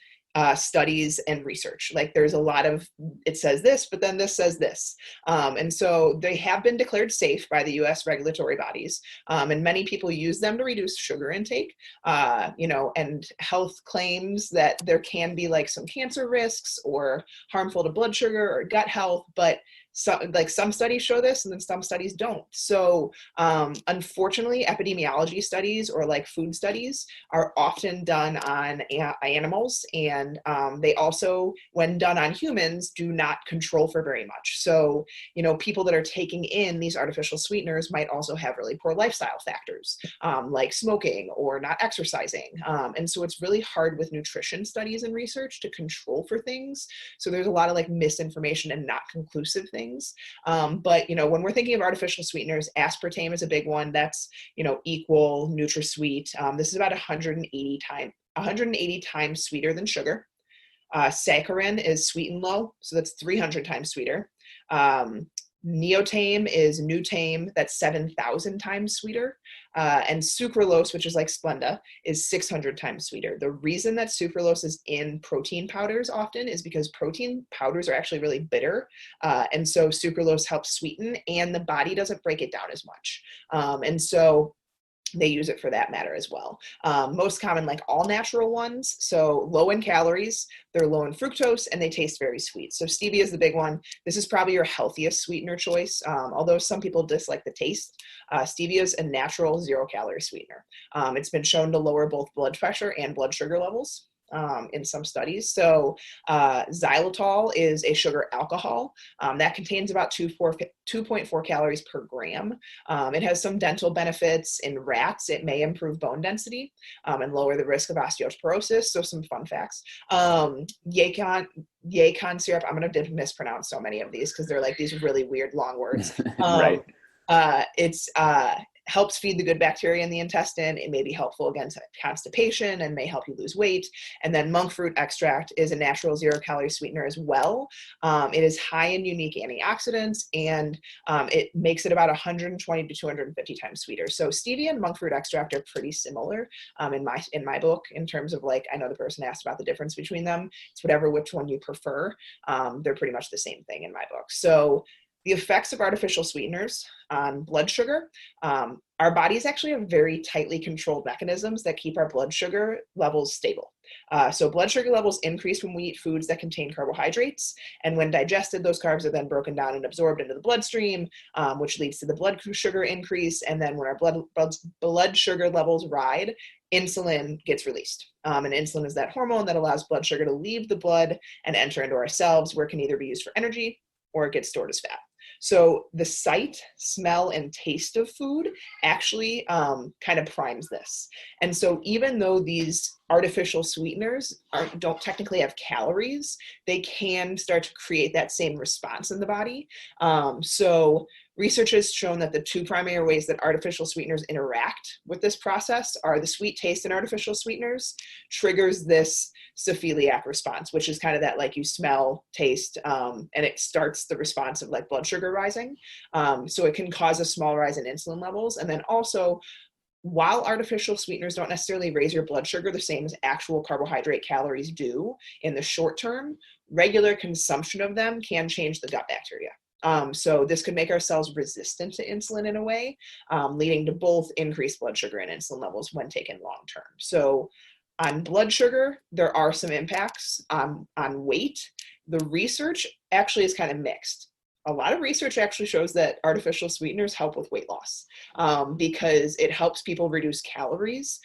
studies and research. Like there's a lot of, it says this, but then this says this. And so they have been declared safe by the US regulatory bodies. And many people use them to reduce sugar intake, and health claims that there can be like some cancer risks or harmful to blood sugar or gut health, but some studies show this and then some studies don't. So unfortunately, epidemiology studies or like food studies are often done on animals, and they also, when done on humans, do not control for very much. So, people that are taking in these artificial sweeteners might also have really poor lifestyle factors, like smoking or not exercising. And so it's really hard with nutrition studies and research to control for things. So there's a lot of like misinformation and not conclusive things. But when we're thinking of artificial sweeteners, aspartame is a big one. That's equal NutraSweet. This is about 180 times sweeter than sugar. Saccharin is sweet and low, so that's 300 times sweeter. Neotame is Nutame, that's 7,000 times sweeter. And sucralose, which is like Splenda, is 600 times sweeter. The reason that sucralose is in protein powders often is because protein powders are actually really bitter. And so sucralose helps sweeten, and the body doesn't break it down as much. And so they use it for that matter as well. Most common, like all natural ones. So low in calories, they're low in fructose, and they taste very sweet. So stevia is the big one. This is probably your healthiest sweetener choice. Although some people dislike the taste, stevia is a natural 0-calorie sweetener. It's been shown to lower both blood pressure and blood sugar levels in some studies. So xylitol is a sugar alcohol that contains about 2.4 calories per gram. It has some dental benefits. In rats, it may improve bone density and lower the risk of osteoporosis. So some fun facts. Yacon syrup, I'm going to mispronounce so many of these because they're like these really weird long words. Right. It's helps feed the good bacteria in the intestine. It may be helpful against constipation and may help you lose weight. And then monk fruit extract is a natural 0-calorie sweetener as well. It is high in unique antioxidants, and it makes it about 120 to 250 times sweeter. So stevia and monk fruit extract are pretty similar in my book in terms of, like, I know the person asked about the difference between them. It's which one you prefer. They're pretty much the same thing in my book. So the effects of artificial sweeteners on blood sugar. Our bodies actually have very tightly controlled mechanisms that keep our blood sugar levels stable. So blood sugar levels increase when we eat foods that contain carbohydrates. And when digested, those carbs are then broken down and absorbed into the bloodstream, which leads to the blood sugar increase. And then when our blood sugar levels rise, insulin gets released. And insulin is that hormone that allows blood sugar to leave the blood and enter into our cells, where it can either be used for energy or it gets stored as fat. So the sight, smell, and taste of food actually kind of primes this. And so even though these artificial sweeteners don't technically have calories, they can start to create that same response in the body. So research has shown that the two primary ways that artificial sweeteners interact with this process are the sweet taste in artificial sweeteners triggers this cephalic response, which is kind of that, like, you smell, taste, and it starts the response of like blood sugar rising. So it can cause a small rise in insulin levels. And then also, while artificial sweeteners don't necessarily raise your blood sugar the same as actual carbohydrate calories do in the short term, regular consumption of them can change the gut bacteria. So this could make our cells resistant to insulin in a way, leading to both increased blood sugar and insulin levels when taken long term. So on blood sugar, there are some impacts on weight. The research actually is kind of mixed. A lot of research actually shows that artificial sweeteners help with weight loss because it helps people reduce calories.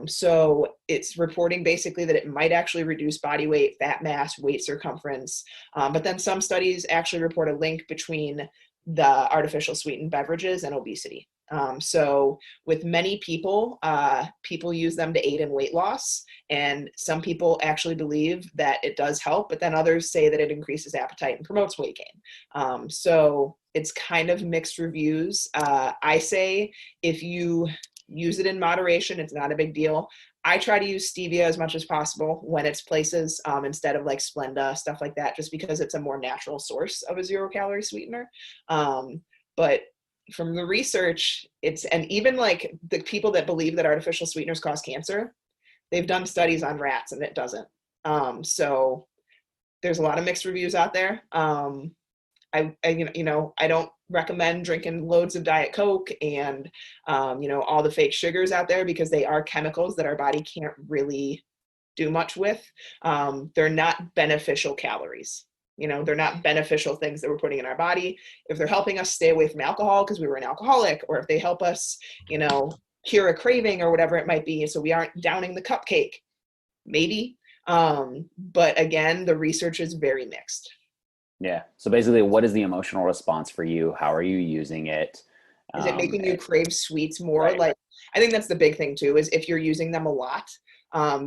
So it's reporting basically that it might actually reduce body weight, fat mass, waist circumference. But then some studies actually report a link between the artificial sweetened beverages and obesity. So with many people, people use them to aid in weight loss, and some people actually believe that it does help, but then others say that it increases appetite and promotes weight gain. So it's kind of mixed reviews. I say if you use it in moderation, it's not a big deal. I try to use stevia as much as possible when it's places instead of like Splenda, stuff like that, just because it's a more natural source of a 0-calorie sweetener. But from the research, and even like the people that believe that artificial sweeteners cause cancer, they've done studies on rats and it doesn't. So there's a lot of mixed reviews out there. I don't recommend drinking loads of Diet Coke and, all the fake sugars out there, because they are chemicals that our body can't really do much with. They're not beneficial calories. They're not beneficial things that we're putting in our body. If they're helping us stay away from alcohol because we were an alcoholic, or if they help us, cure a craving or whatever it might be, so we aren't downing the cupcake, maybe. But again, the research is very mixed. Yeah. So basically, what is the emotional response for you? How are you using it? Is it making you crave sweets more? Right. Like, I think that's the big thing too, is if you're using them a lot,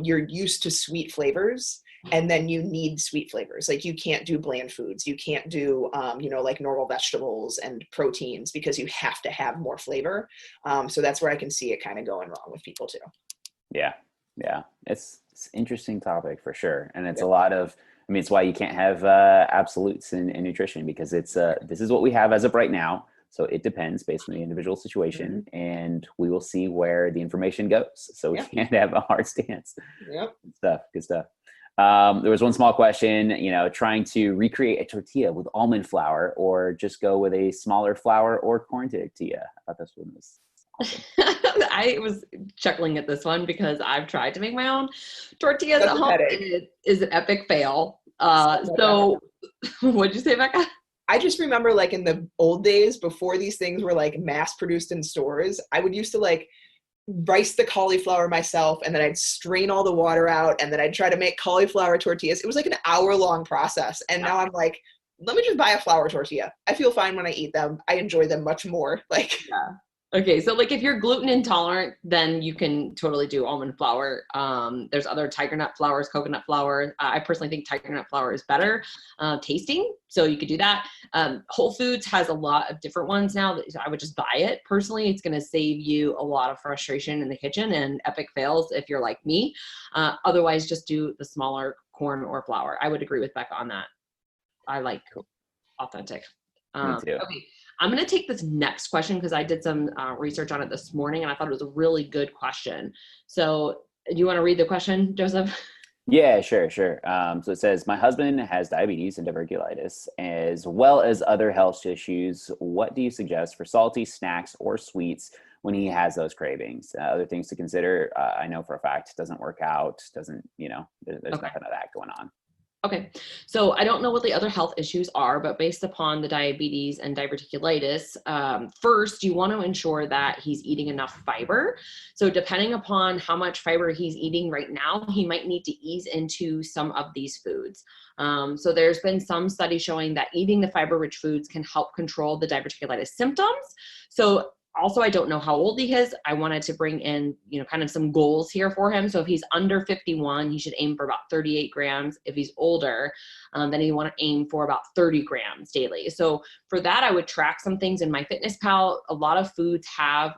you're used to sweet flavors, and then you need sweet flavors. Like, you can't do bland foods. You can't do, like normal vegetables and proteins, because you have to have more flavor. So that's where I can see it kind of going wrong with people too. Yeah. Yeah. It's It's an interesting topic for sure. And it's a lot of, I mean, it's why you can't have absolutes in nutrition, because it's this is what we have as of right now. So it depends based on the individual situation, and we will see where the information goes. So we can't have a hard stance. Yep. Good stuff. There was one small question, trying to recreate a tortilla with almond flour or just go with a smaller flour or corn tortilla. I thought this one was awesome. I was chuckling at this one because I've tried to make my own tortillas at home. It is an epic fail. So what'd you say, Becca? I just remember like in the old days before these things were like mass produced in stores, I would used to like rice the cauliflower myself, and then I'd strain all the water out, and then I'd try to make cauliflower tortillas. It was like an hour-long process. And now I'm like, let me just buy a flour tortilla. I feel fine when I eat them. I enjoy them much more. Okay, so like if you're gluten intolerant, then you can totally do almond flour. There's other tiger nut flours, coconut flour. I personally think tiger nut flour is better tasting, so you could do that. Whole Foods has a lot of different ones now. I would just buy it. Personally, it's going to save you a lot of frustration in the kitchen and epic fails if you're like me. Otherwise, just do the smaller corn or flour. I would agree with Becca on that. I like authentic. Me too. Okay. I'm going to take this next question because I did some research on it this morning, and I thought it was a really good question. So do you want to read the question, Joseph? Yeah, sure. So it says, my husband has diabetes and diverticulitis, as well as other health issues. What do you suggest for salty snacks or sweets when he has those cravings? Other things to consider. I know for a fact it doesn't work out, there's nothing of that going on. Okay, so I don't know what the other health issues are, but based upon the diabetes and diverticulitis, first you want to ensure that he's eating enough fiber. So depending upon how much fiber he's eating right now, he might need to ease into some of these foods. So there's been some studies showing that eating the fiber-rich foods can help control the diverticulitis symptoms. So also, I don't know how old he is. I wanted to bring in, kind of some goals here for him. So if he's under 51, he should aim for about 38 grams. If he's older, then you want to aim for about 30 grams daily. So for that, I would track some things in MyFitnessPal. A lot of foods have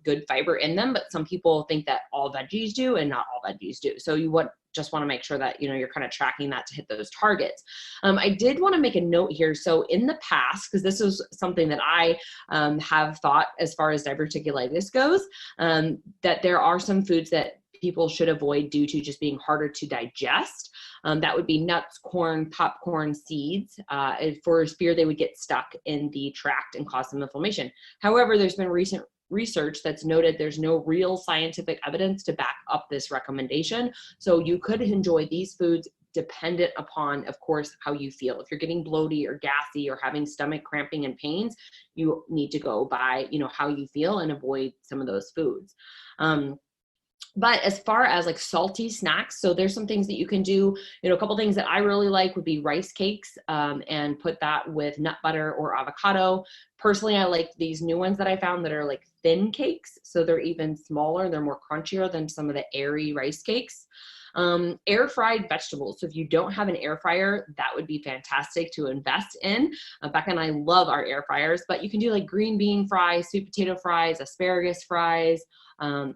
good fiber in them, but some people think that all veggies do, and not all veggies do. So you just want to make sure that, you're kind of tracking that to hit those targets. I did want to make a note here. So in the past, because this is something that I have thought as far as diverticulitis goes, that there are some foods that people should avoid due to just being harder to digest. That would be nuts, corn, popcorn, seeds. For fear they would get stuck in the tract and cause some inflammation. However, there's been recent research that's noted there's no real scientific evidence to back up this recommendation. So you could enjoy these foods dependent upon, of course, how you feel. If you're getting bloaty or gassy or having stomach cramping and pains, you need to go by, how you feel and avoid some of those foods. But as far as like salty snacks, so there's some things that you can do. A couple things that I really like would be rice cakes, and put that with nut butter or avocado. Personally, I like these new ones that I found that are like thin cakes. So they're even smaller. They're more crunchier than some of the airy rice cakes. Air fried vegetables. So if you don't have an air fryer, that would be fantastic to invest in. Becca and I love our air fryers, but you can do like green bean fries, sweet potato fries, asparagus fries.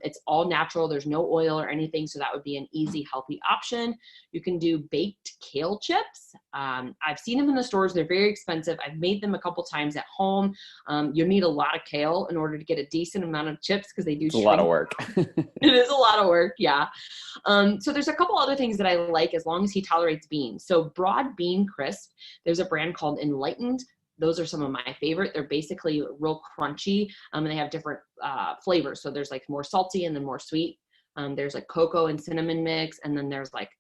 It's all natural. There's no oil or anything. So that would be an easy, healthy option. You can do baked kale chips. I've seen them in the stores. They're very expensive. I've made them a couple times at home. You need a lot of kale in order to get a decent amount of chips because they do. It's a lot of work. It is a lot of work. Yeah. So there's a couple other things that I like as long as he tolerates beans. So broad bean crisp, there's a brand called Enlightened. Those are some of my favorite. They're basically real crunchy, and they have different flavors. So there's like more salty and then more sweet. There's like cocoa and cinnamon mix, and then there's like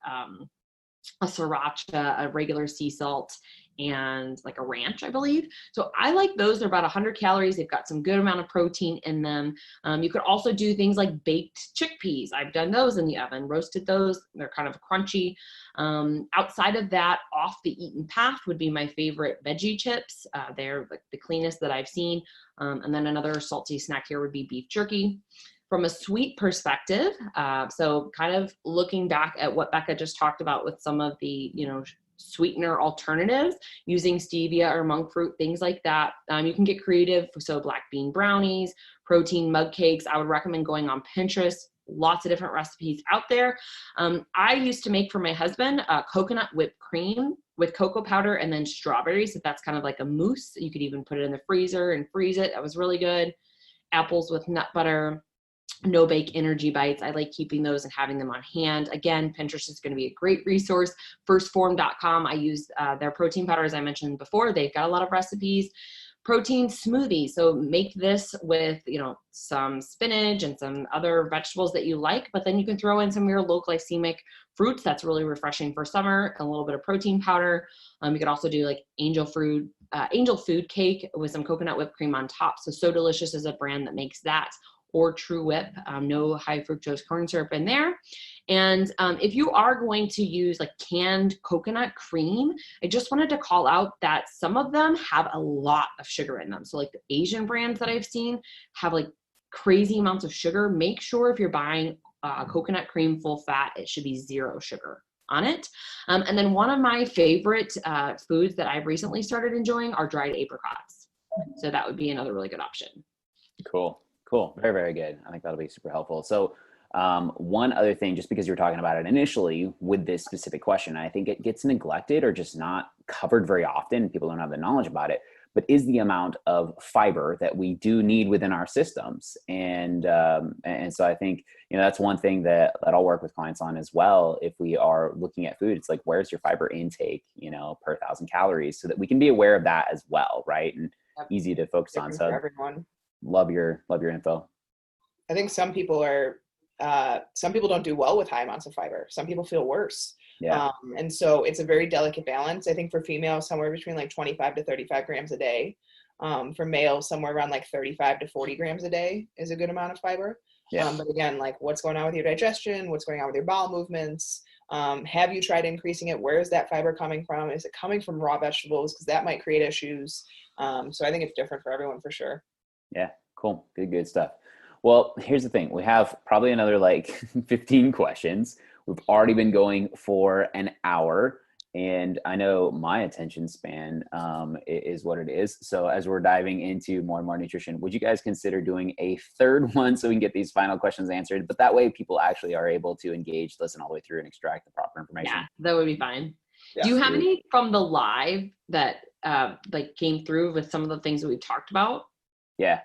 a sriracha, a regular sea salt, and like a ranch, I believe. So I like those. They're about 100 calories. They've got some good amount of protein in them. You could also do things like baked chickpeas. I've done those in the oven, roasted those. They're kind of crunchy. Outside of that, off the eaten path would be my favorite veggie chips. They're like the cleanest that I've seen. And then another salty snack here would be beef jerky. From a sweet perspective, so kind of looking back at what Becca just talked about with some of the, sweetener alternatives, using stevia or monk fruit, things like that. You can get creative. So black bean brownies, protein mug cakes. I would recommend going on Pinterest, lots of different recipes out there. I used to make for my husband coconut whipped cream with cocoa powder and then strawberries. So that's kind of like a mousse. You could even put it in the freezer and freeze it. That was really good. Apples with nut butter. No bake energy bites. I like keeping those and having them on hand. Again, Pinterest is going to be a great resource. Firstform.com. I use their protein powder, as I mentioned before. They've got a lot of recipes. Protein smoothie. So make this with, some spinach and some other vegetables that you like, but then you can throw in some of your low glycemic fruits. That's really refreshing for summer. A little bit of protein powder. You could also do like angel food cake with some coconut whipped cream on top. So Delicious is a brand that makes that. Or True Whip, no high fructose corn syrup in there. And if you are going to use like canned coconut cream, I just wanted to call out that some of them have a lot of sugar in them. So like the Asian brands that I've seen have like crazy amounts of sugar. Make sure if you're buying coconut cream full fat, it should be 0 sugar on it. And then one of my favorite foods that I've recently started enjoying are dried apricots. So that would be another really good option. Cool. Very, very good. I think that'll be super helpful. So one other thing, just because you were talking about it initially with this specific question, I think it gets neglected or just not covered very often. People don't have the knowledge about it, but is the amount of fiber that we do need within our systems. And so I think, that's one thing that I'll work with clients on as well. If we are looking at food, it's like, where's your fiber intake, per 1,000 calories, so that we can be aware of that as well. Right. And easy to focus on. So everyone. Love your info. I think some people don't do well with high amounts of fiber. Some people feel worse. Yeah. And so it's a very delicate balance. I think for females, somewhere between like 25 to 35 grams a day. For males, somewhere around like 35 to 40 grams a day is a good amount of fiber. Yeah. But again, like what's going on with your digestion? What's going on with your bowel movements? Have you tried increasing it? Where is that fiber coming from? Is it coming from raw vegetables? Because that might create issues. So I think it's different for everyone for sure. Yeah, cool. Good stuff. Well, here's the thing. We have probably another like 15 questions. We've already been going for an hour, and I know my attention span is what it is. So as we're diving into more and more nutrition, would you guys consider doing a third one so we can get these final questions answered? But that way people actually are able to engage, listen all the way through, and extract the proper information. Yeah, that would be fine. Yeah. Do you have any from the live that like came through with some of the things that we've talked about? Yeah.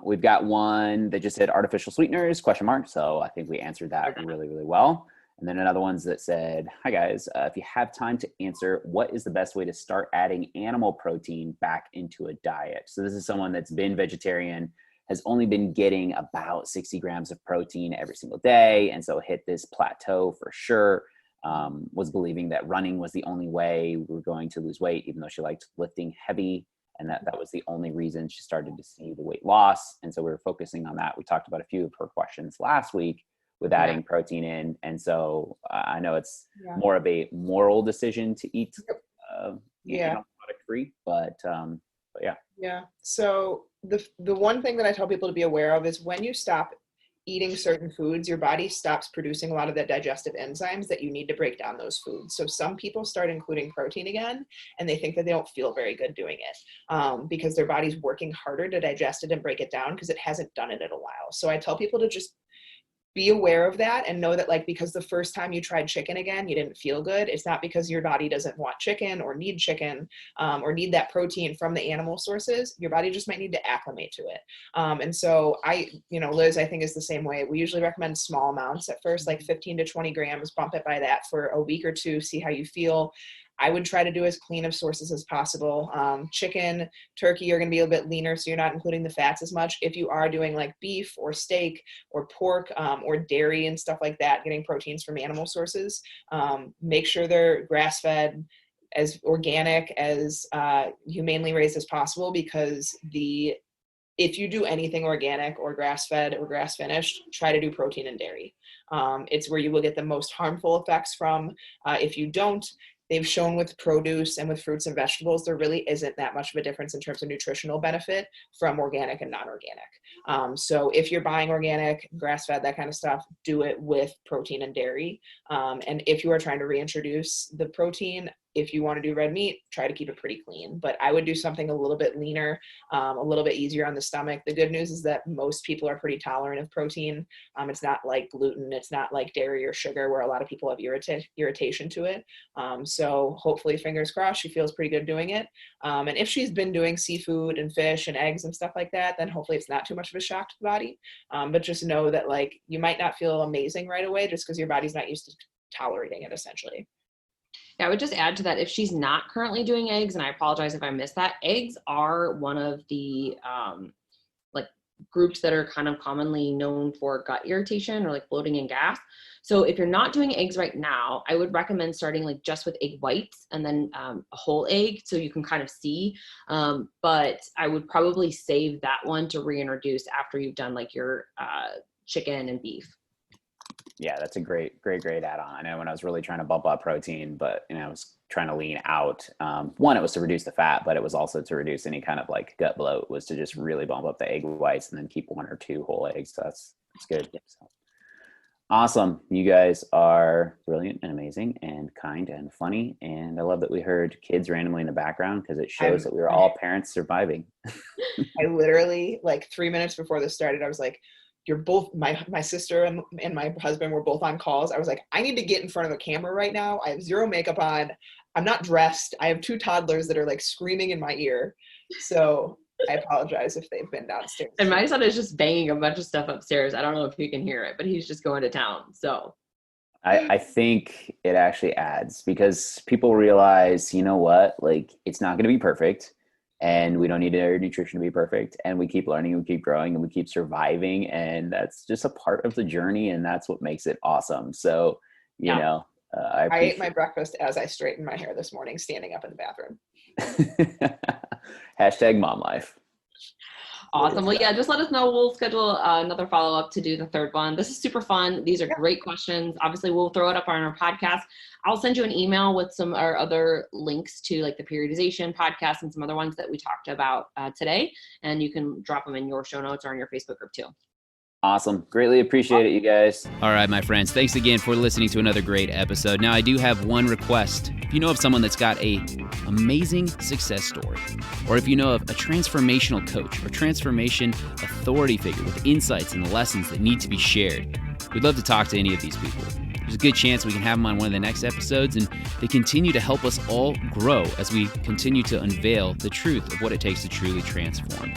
We've got one that just said artificial sweeteners, ? So I think we answered that really, really well. And then another one's that said, hi guys, if you have time to answer, what is the best way to start adding animal protein back into a diet? So this is someone that's been vegetarian, has only been getting about 60 grams of protein every single day. And so hit this plateau for sure. Was believing that running was the only way we were going to lose weight, even though she liked lifting heavy. And that was the only reason she started to see the weight loss. And so we were focusing on that. We talked about a few of her questions last week with adding protein in. And so I know it's more of a moral decision to eat product free, but yeah. Yeah. So the one thing that I tell people to be aware of is when you stop eating certain foods, your body stops producing a lot of the digestive enzymes that you need to break down those foods. So some people start including protein again, and they think that they don't feel very good doing it because their body's working harder to digest it and break it down because it hasn't done it in a while. So I tell people to just be aware of that and know that like, because the first time you tried chicken again, you didn't feel good. It's not because your body doesn't want chicken or need that protein from the animal sources. Your body just might need to acclimate to it. And so Liz, I think is the same way. We usually recommend small amounts at first, like 15 to 20 grams, bump it by that for a week or two, see how you feel. I would try to do as clean of sources as possible. Chicken, turkey are going to be a bit leaner, so you're not including the fats as much. If you are doing like beef or steak or pork or dairy and stuff like that, getting proteins from animal sources, make sure they're grass-fed, as organic, as humanely raised as possible, because if you do anything organic or grass-fed or grass-finished, try to do protein and dairy. It's where you will get the most harmful effects from. If you don't, they've shown with produce and with fruits and vegetables, there really isn't that much of a difference in terms of nutritional benefit from organic and non-organic. So if you're buying organic, grass-fed, that kind of stuff, do it with protein and dairy. And if you are trying to reintroduce the protein, if you want to do red meat, try to keep it pretty clean. But I would do something a little bit leaner, a little bit easier on the stomach. The good news is that most people are pretty tolerant of protein. It's not like gluten. It's not like dairy or sugar where a lot of people have irritation to it. So hopefully, fingers crossed, she feels pretty good doing it. And if she's been doing seafood and fish and eggs and stuff like that, then hopefully it's not too much of a shock to the body. But just know that like you might not feel amazing right away just because your body's not used to tolerating it, essentially. Yeah, I would just add to that, if she's not currently doing eggs, and I apologize if I missed that, eggs are one of the like groups that are kind of commonly known for gut irritation or like bloating and gas. So if you're not doing eggs right now, I would recommend starting like just with egg whites and then a whole egg so you can kind of see. But I would probably save that one to reintroduce after you've done like your chicken and beef. Yeah, that's a great add-on. I know when I was really trying to bump up protein, but I was trying to lean out. One, it was to reduce the fat, but it was also to reduce any kind of like gut bloat, was to just really bump up the egg whites and then keep 1 or 2 whole eggs. So that's good. So, awesome. You guys are brilliant and amazing and kind and funny. And I love that we heard kids randomly in the background because it shows that we were all parents surviving. I literally, like 3 minutes before this started, I was like, you're both, my sister and my husband were both on calls. I was like, I need to get in front of the camera right now. I have zero makeup on. I'm not dressed. I have 2 toddlers that are like screaming in my ear. So I apologize if they've been downstairs. And my son is just banging a bunch of stuff upstairs. I don't know if you can hear it, but he's just going to town. So I think it actually adds, because people realize, you know what, like it's not going to be perfect. And we don't need our nutrition to be perfect. And we keep learning, and we keep growing, and we keep surviving. And that's just a part of the journey. And that's what makes it awesome. So, you know, I ate my breakfast as I straightened my hair this morning, standing up in the bathroom. Hashtag mom life. Awesome. Well, yeah, just let us know. We'll schedule another follow-up to do the 3rd one. This is super fun. These are great questions. Obviously, we'll throw it up on our podcast. I'll send you an email with some our other links to like the periodization podcast and some other ones that we talked about today. And you can drop them in your show notes or in your Facebook group too. Awesome. Greatly appreciate it, you guys. All right, my friends. Thanks again for listening to another great episode. Now, I do have one request. If you know of someone that's got a amazing success story, or if you know of a transformational coach or transformation authority figure with insights and lessons that need to be shared, we'd love to talk to any of these people. There's a good chance we can have them on one of the next episodes, and they continue to help us all grow as we continue to unveil the truth of what it takes to truly transform.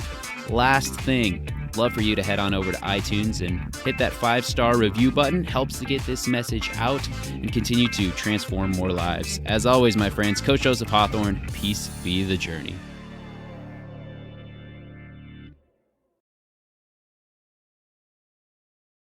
Last thing, love for you to head on over to iTunes and hit that 5-star review button. Helps to get this message out and continue to transform more lives. As always, my friends, Coach Joseph Hawthorne, peace be the journey.